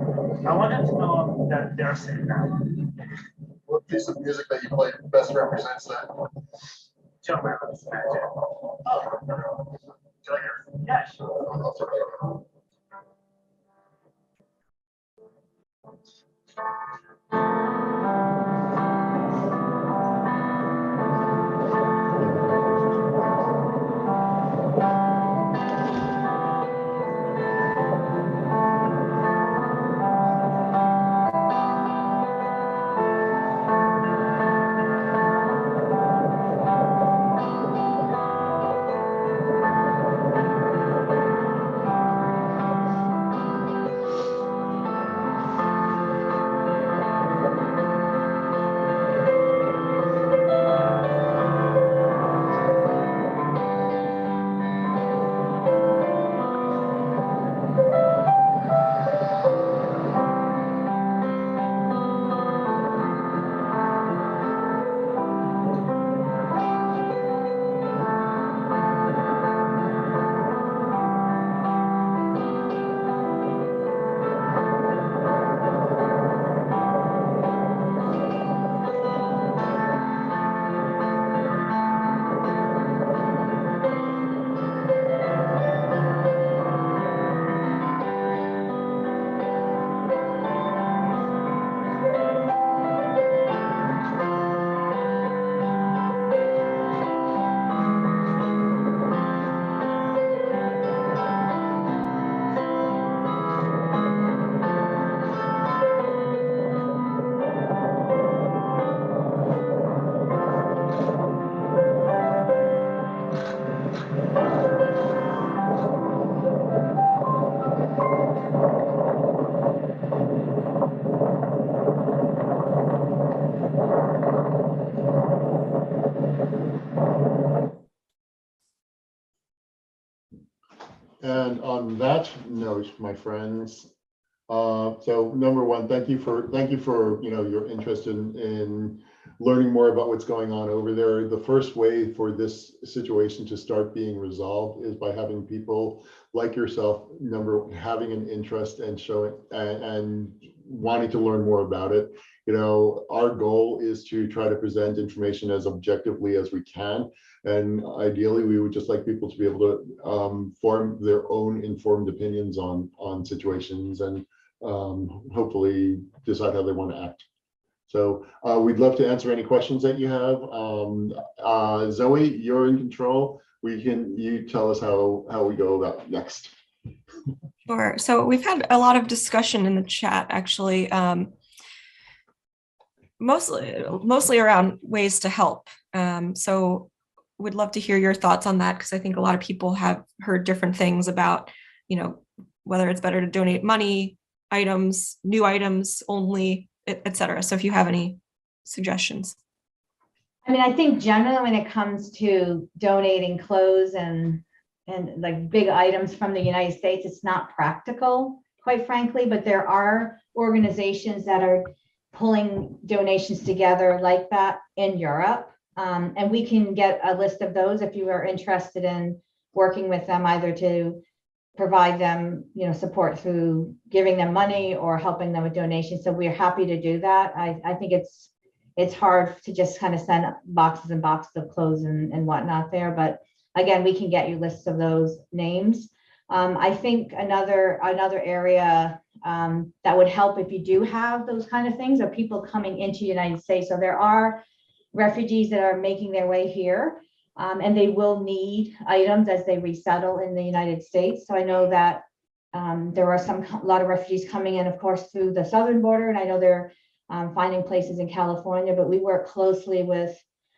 I want them to know that they're safe now. What piece of music that you play best represents that? Jump around this magic. Oh. Do you like it? Yeah, sure. And on that note, my friends, so number one, thank you for your interest in learning more about what's going on over there. The first way for this situation to start being resolved is by having people like yourself, having an interest and showing and wanting to learn more about it. Our goal is to try to present information as objectively as we can. And ideally, we would just like people to be able to form their own informed opinions on situations and hopefully decide how they want to act. So we'd love to answer any questions that you have. Zoe, you're in control. You tell us how we go about next. Sure. So we've had a lot of discussion in the chat, actually, mostly around ways to help. So would love to hear your thoughts on that, because I think a lot of people have heard different things about, whether it's better to donate money, items, new items only, et cetera. So if you have any suggestions. I mean, I think generally when it comes to donating clothes and like big items from the United States, it's not practical, quite frankly, but there are organizations that are pulling donations together like that in Europe. And we can get a list of those if you are interested in working with them, either to provide them, support through giving them money or helping them with donations. So we're happy to do that. I think it's hard to just kind of send boxes and boxes of clothes and whatnot there, but again, we can get you lists of those names. I think another area that would help if you do have those kind of things are people coming into the United States. So there are refugees that are making their way here, and they will need items as they resettle in the United States. So I know that there are a lot of refugees coming in, of course, through the southern border, and I know they're finding places in California, but we work closely with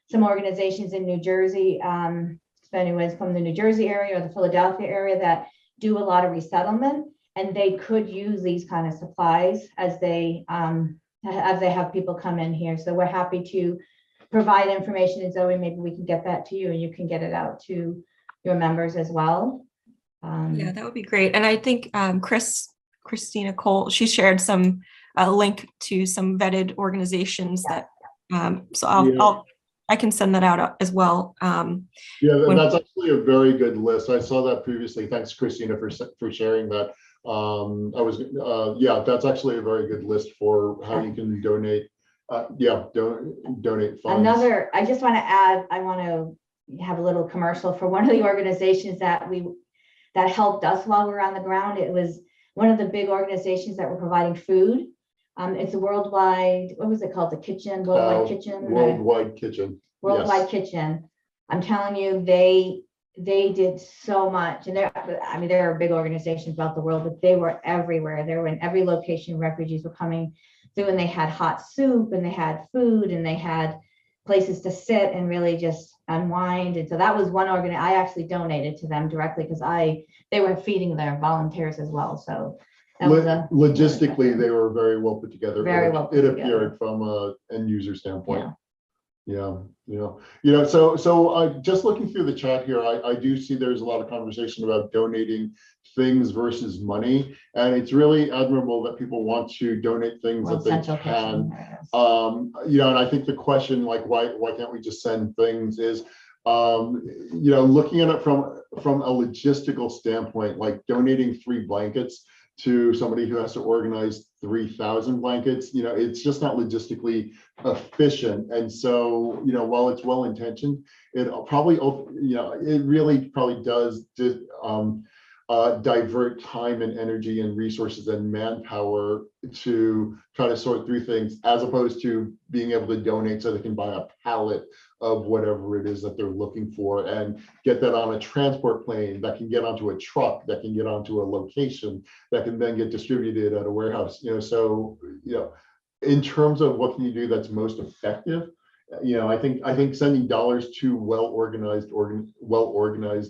some organizations in New Jersey, anyways, from the New Jersey area or the Philadelphia area that do a lot of resettlement, and they could use these kind of supplies as they have people come in here. So we're happy to provide information, and Zoe, maybe we can get that to you and you can get it out to your members as well. Yeah, that would be great. And I think Christina Cole, she shared some link to some vetted organizations that, so I can send that out as well. That's actually a very good list. I saw that previously. Thanks, Christina, for sharing that. That's actually a very good list for how you can donate. Donate funds. I just want to add, I want to have a little commercial for one of the organizations that helped us while we were on the ground. It was one of the big organizations that were providing food. It's a worldwide, what was it called? The kitchen, worldwide kitchen. Worldwide kitchen. Worldwide kitchen. I'm telling you, they did so much, and there are big organizations throughout the world, but they were everywhere. They were in every location. Refugees were coming through, and they had hot soup, and they had food, and they had places to sit and really just unwind. And so that was one I actually donated to them directly because they were feeding their volunteers as well. So logistically, they were very well put together. It appeared from an end user standpoint. So just looking through the chat here, I do see there's a lot of conversation about donating things versus money, and it's really admirable that people want to donate things that they can. And I think the question, like, why can't we just send things, is looking at it from a logistical standpoint, like donating 3 blankets to somebody who has to organize 3,000 blankets, it's just not logistically efficient. And so, while it's well-intentioned, it probably, it really probably does divert time and energy and resources and manpower to try to sort through things, as opposed to being able to donate so they can buy a pallet of whatever it is that they're looking for and get that on a transport plane that can get onto a truck, that can get onto a location, that can then get distributed at a warehouse. So in terms of what can you do that's most effective, I think sending dollars to well-organized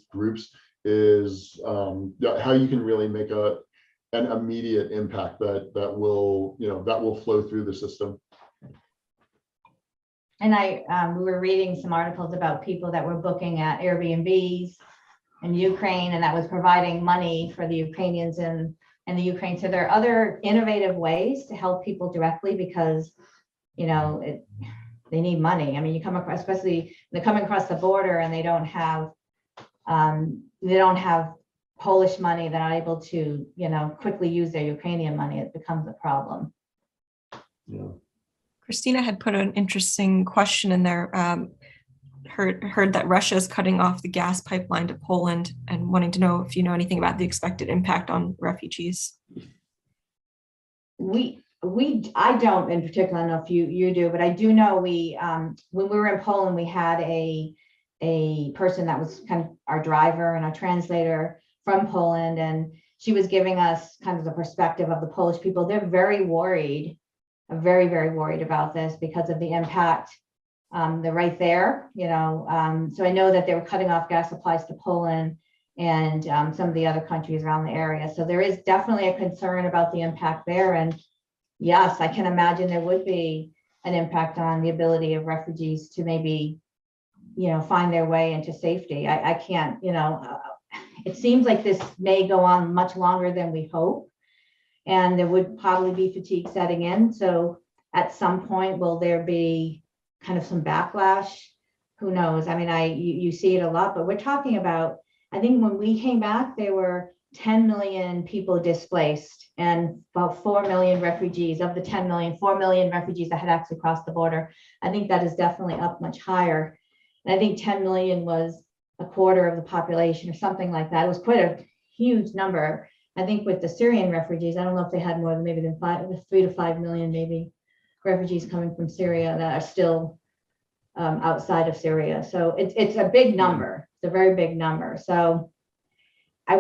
groups is how you can really make an immediate impact that will flow through the system. And we were reading some articles about people that were booking at Airbnbs in Ukraine, and that was providing money for the Ukrainians in the Ukraine. So there are other innovative ways to help people directly because, you know, they need money. I mean, you come across, especially they're coming across the border and they don't have Polish money. They're not able to, you know, quickly use their Ukrainian money. It becomes a problem. Yeah. Christina had put an interesting question in there. Heard that Russia is cutting off the gas pipeline to Poland and wanting to know if you know anything about the expected impact on refugees. I don't in particular, I don't know if you do, but I do know when we were in Poland, we had a person that was kind of our driver and our translator from Poland, and she was giving us kind of the perspective of the Polish people. They're very worried, very, very worried about this because of the impact. They're right there, you know. So I know that they were cutting off gas supplies to Poland and some of the other countries around the area. So there is definitely a concern about the impact there. And yes, I can imagine there would be an impact on the ability of refugees to maybe, you know, find their way into safety. I can't, you know, it seems like this may go on much longer than we hope. And there would probably be fatigue setting in. So at some point, will there be kind of some backlash? Who knows? I mean, you see it a lot, but we're talking about, I think when we came back, there were 10 million people displaced and about 4 million refugees. Of the 10 million, 4 million refugees that had actually crossed the border. I think that is definitely up much higher. And I think 10 million was a quarter of the population or something like that. It was quite a huge number. I think with the Syrian refugees, I don't know if they had more than maybe 3 to 5 million maybe refugees coming from Syria that are still outside of Syria. So it's a big number. It's a very big number. So I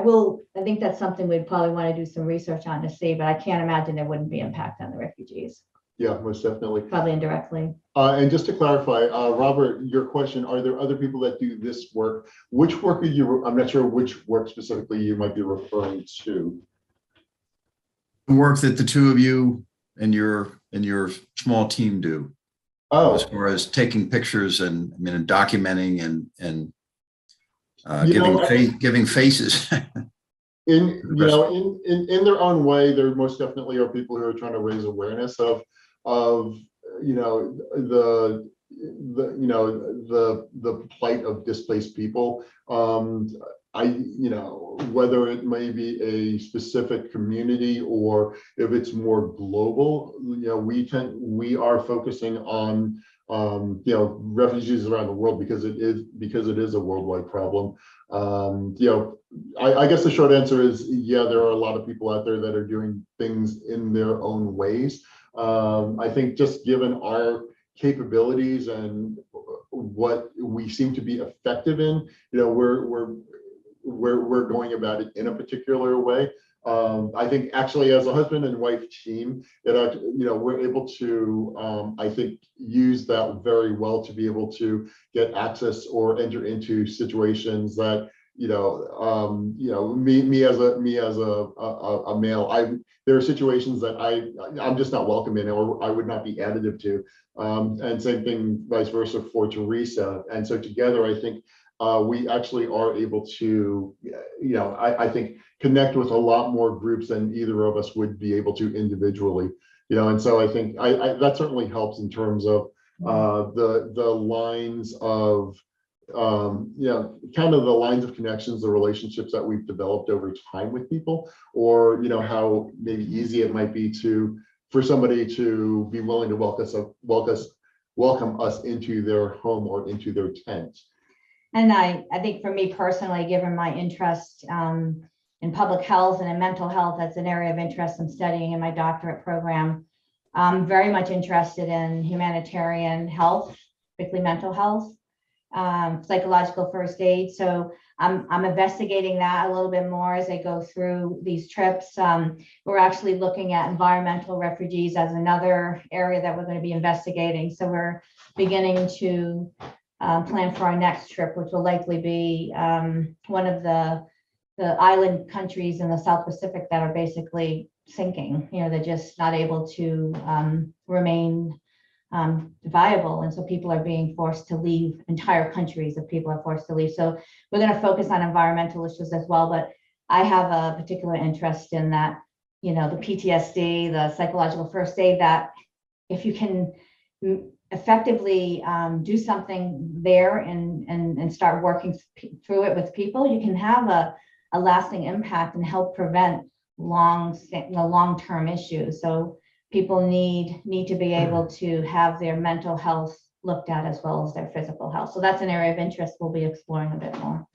think that's something we'd probably want to do some research on to see, but I can't imagine there wouldn't be impact on the refugees. Yeah, most definitely. Probably indirectly. And just to clarify, Robert, your question, are there other people that do this work? Which work are you, I'm not sure which work specifically you might be referring to. Work that the two of you and your small team do. Oh, As far as taking pictures and, I mean, documenting and giving faces. in their own way, there most definitely are people who are trying to raise awareness of you know, the plight of displaced people. You know, whether it may be a specific community or if it's more global, you know, we are focusing on you know, refugees around the world because it is a worldwide problem. You know, I guess the short answer is, yeah, there are a lot of people out there that are doing things in their own ways. I think just given our capabilities and what we seem to be effective in, you know, we're going about it in a particular way. I think actually as a husband and wife team, you know, we're able to, I think, use that very well to be able to get access or enter into situations that, you know, me as a male, there are situations that I'm just not welcome in, or I would not be additive to, and same thing vice versa for Theresa. And so together, I think we actually are able to, you know, I think connect with a lot more groups than either of us would be able to individually, you know. And so I think that certainly helps in terms of the lines of you know, kind of the lines of connections, the relationships that we've developed over time with people, or, you know, how maybe easy it might be for somebody to be willing to welcome us into their home or into their tent. And I think for me personally, given my interest in public health and in mental health, that's an area of interest I'm studying in my doctorate program. I'm very much interested in humanitarian health, particularly mental health, psychological first aid. So I'm investigating that a little bit more as I go through these trips. We're actually looking at environmental refugees as another area that we're going to be investigating. So we're beginning to plan for our next trip, which will likely be one of the island countries in the South Pacific that are basically sinking. You know, they're just not able to remain viable. And so people are being forced to leave, entire countries of people are forced to leave. So we're going to focus on environmental issues as well. But I have a particular interest in that, you know, the PTSD, the psychological first aid, that if you can effectively do something there and start working through it with people, you can have a lasting impact and help prevent long-term issues. So people need to be able to have their mental health looked at as well as their physical health. So that's an area of interest we'll be exploring a bit more.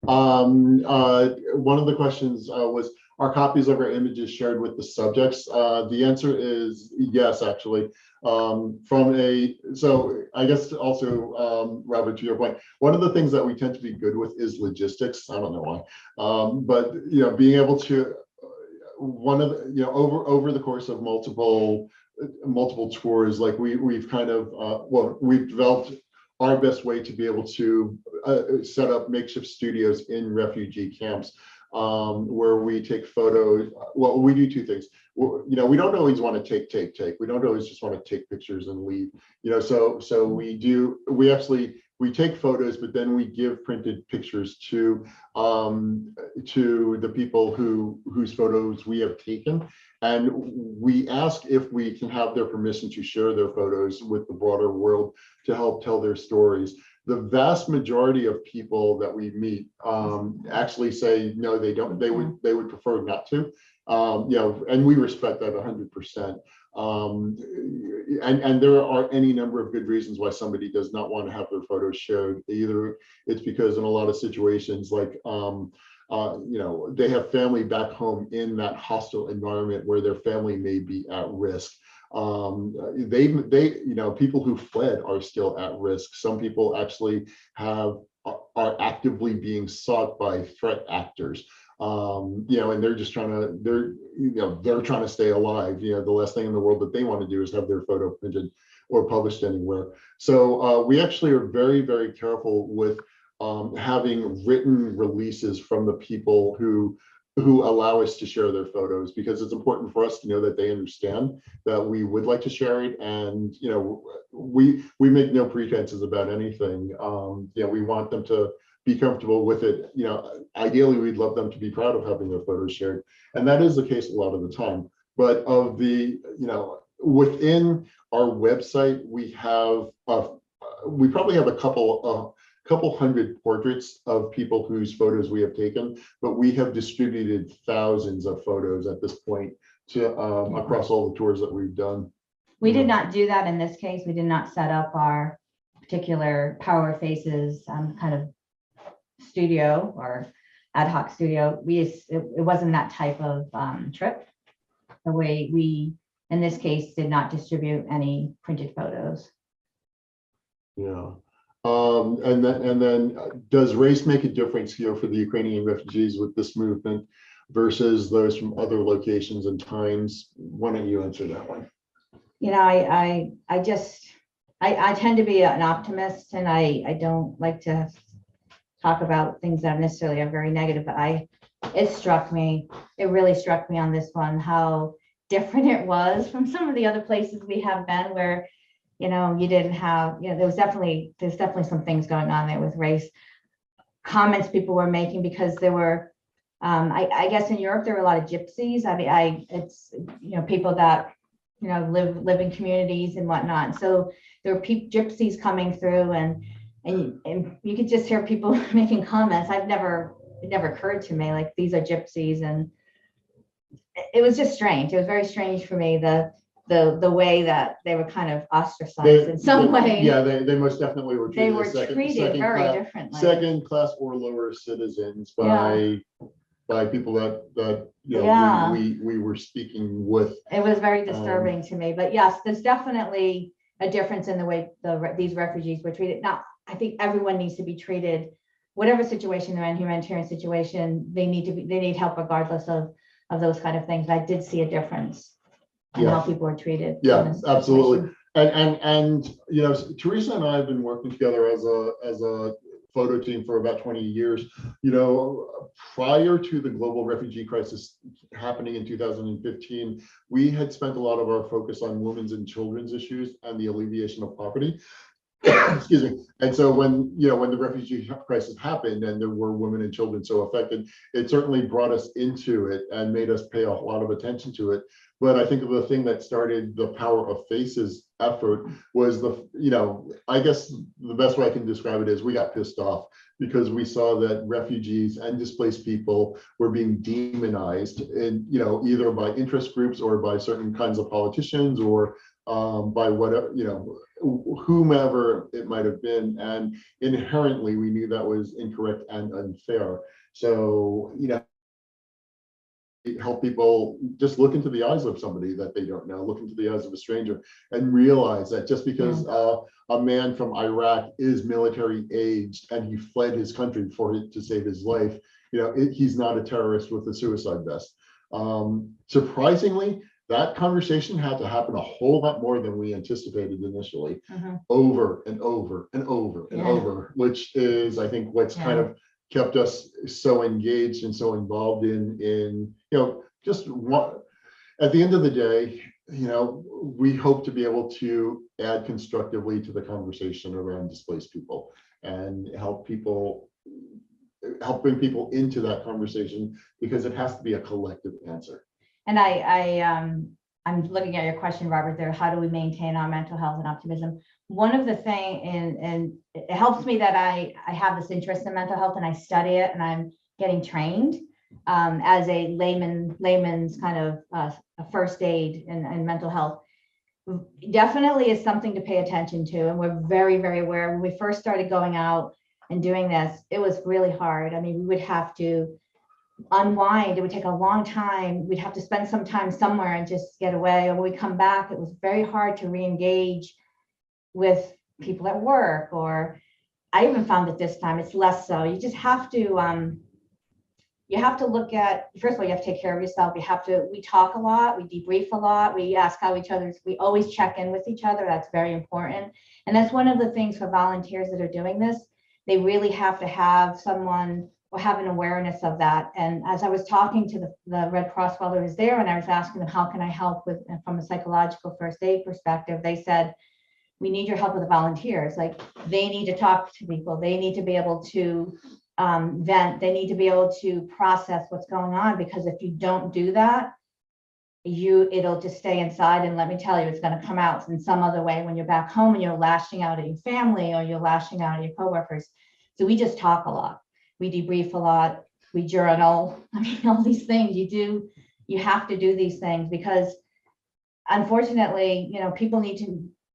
One of the questions was, are copies of our images shared with the subjects? The answer is yes, actually. So I guess also, Robert, to your point, one of the things that we tend to be good with is logistics. I don't know why, but you know, being able to, over the course of multiple tours, like we've kind of, we've developed our best way to be able to set up makeshift studios in refugee camps, where we take photos. Well, we do two things. You know, we don't always want to take. We don't always just want to take pictures and leave. You know, so we take photos, but then we give printed pictures to the people whose photos we have taken, and we ask if we can have their permission to share their photos with the broader world to help tell their stories. The vast majority of people that we meet actually say no, they don't. They would prefer not to. You know, and we respect that 100%. And there are any number of good reasons why somebody does not want to have their photos shared. Either it's because in a lot of situations, like you know, they have family back home in that hostile environment where their family may be at risk. You know, people who fled are still at risk. Some people actually are actively being sought by threat actors. You know, and they're just trying to stay alive. You know, the last thing in the world that they want to do is have their photo printed or published anywhere. So we actually are very, very careful with having written releases from the people who allow us to share their photos, because it's important for us to know that they understand that we would like to share it. And, you know, we make no pretenses about anything. You know, we want them to be comfortable with it. You know, ideally, we'd love them to be proud of having their photos shared. And that is the case a lot of the time. But of the, you know, within our website, we have, we probably have a couple hundred portraits of people whose photos we have taken, but we have distributed thousands of photos at this point to across all the tours that we've done. We did not do that in this case. We did not set up our particular Power Faces kind of studio or ad hoc studio. It wasn't that type of trip. The way we, in this case, did not distribute any printed photos. Yeah. And then does race make a difference here for the Ukrainian refugees with this movement versus those from other locations and times? Why don't you answer that one? You know, I tend to be an optimist, and I don't like to talk about things that necessarily are very negative, but it really struck me on this one, how different it was from some of the other places we have been, where, you know, you didn't have, you know, there's definitely some things going on there with race comments people were making, because there were, I guess in Europe, there were a lot of gypsies. I mean, it's, you know, people that, you know, live in communities and whatnot. So there were gypsies coming through, and you could just hear people making comments. It never occurred to me, like, these are gypsies. And it was just strange. It was very strange for me, the way that they were kind of ostracized in some way. Yeah, they most definitely were treated. They were treated very differently. Second class or lower citizens by people that you know, Yeah. we were speaking with. It was very disturbing to me. But yes, there's definitely a difference in the way these refugees were treated. Now, I think everyone needs to be treated, whatever situation they're in, humanitarian situation, they need help regardless of those kind of things. I did see a difference in how people are treated. Yeah, absolutely. And you know, Theresa and I have been working together as a photo team for about 20 years. You know, prior to the global refugee crisis happening in 2015, we had spent a lot of our focus on women's and children's issues and the alleviation of poverty. Excuse me. And so when, you know, when the refugee crisis happened and there were women and children so affected, it certainly brought us into it and made us pay a lot of attention to it. But I think the thing that started the Power of Faces effort was the, you know, I guess the best way I can describe it is we got pissed off because we saw that refugees and displaced people were being demonized, and, you know, either by interest groups or by certain kinds of politicians or by whatever, you know, whomever it might have been. And inherently, we knew that was incorrect and unfair. So, you know, help people just look into the eyes of somebody that they don't know, look into the eyes of a stranger, and realize that just because a man from Iraq is military aged and he fled his country to save his life, you know, he's not a terrorist with a suicide vest. Surprisingly, that conversation had to happen a whole lot more than we anticipated initially, over and over and over and over, which is, I think, what's kind of kept us so engaged and so involved in, you know, just what, at the end of the day, you know, we hope to be able to add constructively to the conversation around displaced people and help bring people into that conversation, because it has to be a collective answer. And I'm looking at your question, Robert, there, how do we maintain our mental health and optimism? One of the things, and it helps me that I have this interest in mental health and I study it and I'm getting trained as a layman's kind of a first aid in mental health. Definitely is something to pay attention to. And we're very, very aware. When we first started going out and doing this, it was really hard. I mean, we would have to unwind. It would take a long time. We'd have to spend some time somewhere and just get away. And when we come back, it was very hard to re-engage with people at work. Or I even found that this time it's less so. You just have to look at, first of all, you have to take care of yourself. We talk a lot, we debrief a lot, we ask how we always check in with each other. That's very important. And that's one of the things for volunteers that are doing this. They really have to have someone or have an awareness of that. And as I was talking to the Red Cross while I was there, and I was asking them, how can I help with, from a psychological first aid perspective, they said, we need your help with the volunteers. Like, they need to talk to people. They need to be able to vent. They need to be able to process what's going on, because if you don't do that, it'll just stay inside. And let me tell you, it's going to come out in some other way when you're back home and you're lashing out at your family or you're lashing out at your coworkers. So we just talk a lot. We debrief a lot. We journal. I mean, all these things you have to do these things, because unfortunately, you know,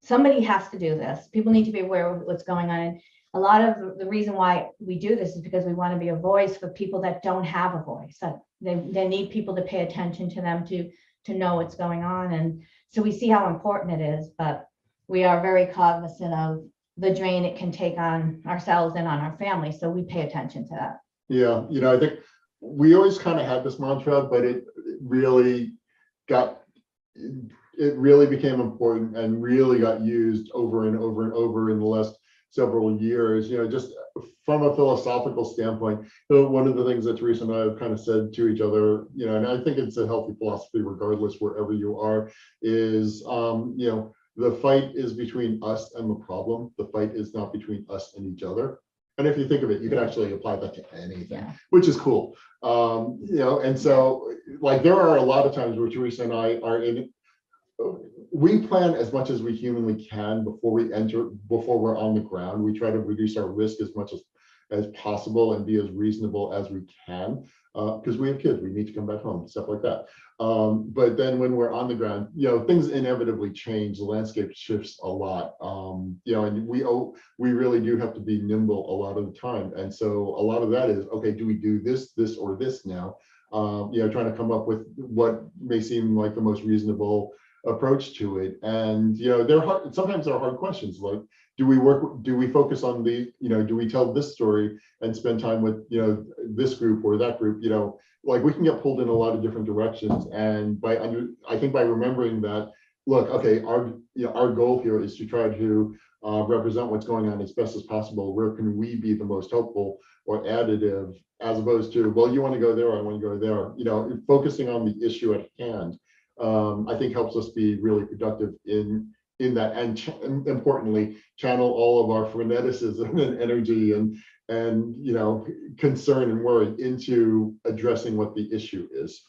somebody has to do this. People need to be aware of what's going on. And a lot of the reason why we do this is because we want to be a voice for people that don't have a voice. That they need people to pay attention to them to know what's going on. And so we see how important it is, but we are very cognizant of the drain it can take on ourselves and on our family. So we pay attention to that. Yeah, you know, I think we always kind of had this mantra, but it really became important and really got used over and over and over in the last several years. You know, just from a philosophical standpoint, one of the things that Theresa and I have kind of said to each other, you know, and I think it's a healthy philosophy regardless wherever you are, is, you know, the fight is between us and the problem. The fight is not between us and each other. And if you think of it, you can actually apply that to anything, which is cool. You know, and so, like, there are a lot of times where Theresa and I are we plan as much as we humanly can before we're on the ground. We try to reduce our risk as much as possible and be as reasonable as we can, because we have kids, we need to come back home, stuff like that. But then when we're on the ground, you know, things inevitably change. The landscape shifts a lot, you know, and we really do have to be nimble a lot of the time. And so a lot of that is, okay, do we do this, or this now? You know, trying to come up with what may seem like the most reasonable approach to it. And, you know, sometimes they're hard questions, like, do we focus on do we tell this story and spend time with, you know, this group or that group? You know, like, we can get pulled in a lot of different directions. And I think by remembering that, look, okay, our goal here is to try to represent what's going on as best as possible. Where can we be the most helpful or additive, as opposed to, well, you want to go there, I want to go there. You know, focusing on the issue at hand, I think helps us be really productive in that, and importantly, channel all of our freneticism and energy and you know, concern and worry into addressing what the issue is.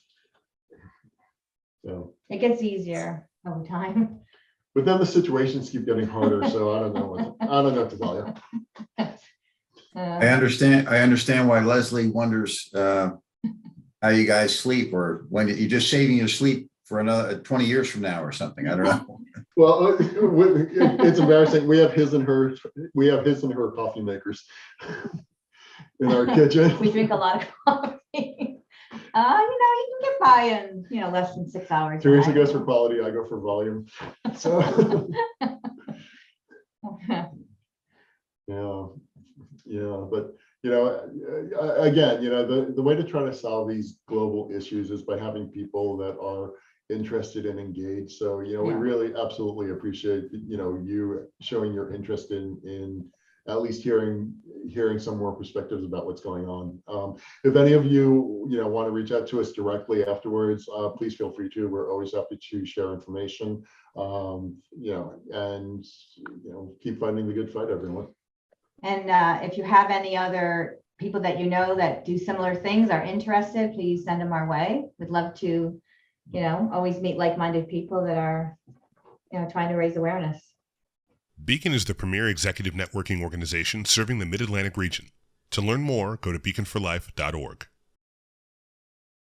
So It gets easier over time. but then the situations keep getting harder, so I don't know what to tell you. I understand why Leslie wonders how you guys sleep, or when you're just saving your sleep for another 20 years from now or something. I don't know. Well, it's embarrassing. We have his and her coffee makers in our kitchen. We drink a lot of coffee. You know, you can get by in, you know, less than 6 hours. Theresa goes for quality, I go for volume. So yeah, but you know, again, you know, the way to try to solve these global issues is by having people that are interested and engaged. So, you know, we really absolutely appreciate, you know, you showing your interest in at least hearing some more perspectives about what's going on. If any of you, you know, want to reach out to us directly afterwards, please feel free to. We're always happy to share information, you know, and, you know, keep fighting the good fight, everyone. And if you have any other people that you know that do similar things, are interested, please send them our way. We'd love to, you know, always meet like-minded people that are, you know, trying to raise awareness. Beacon is the premier executive networking organization serving the Mid-Atlantic region. To learn more, go to beaconforlife.org.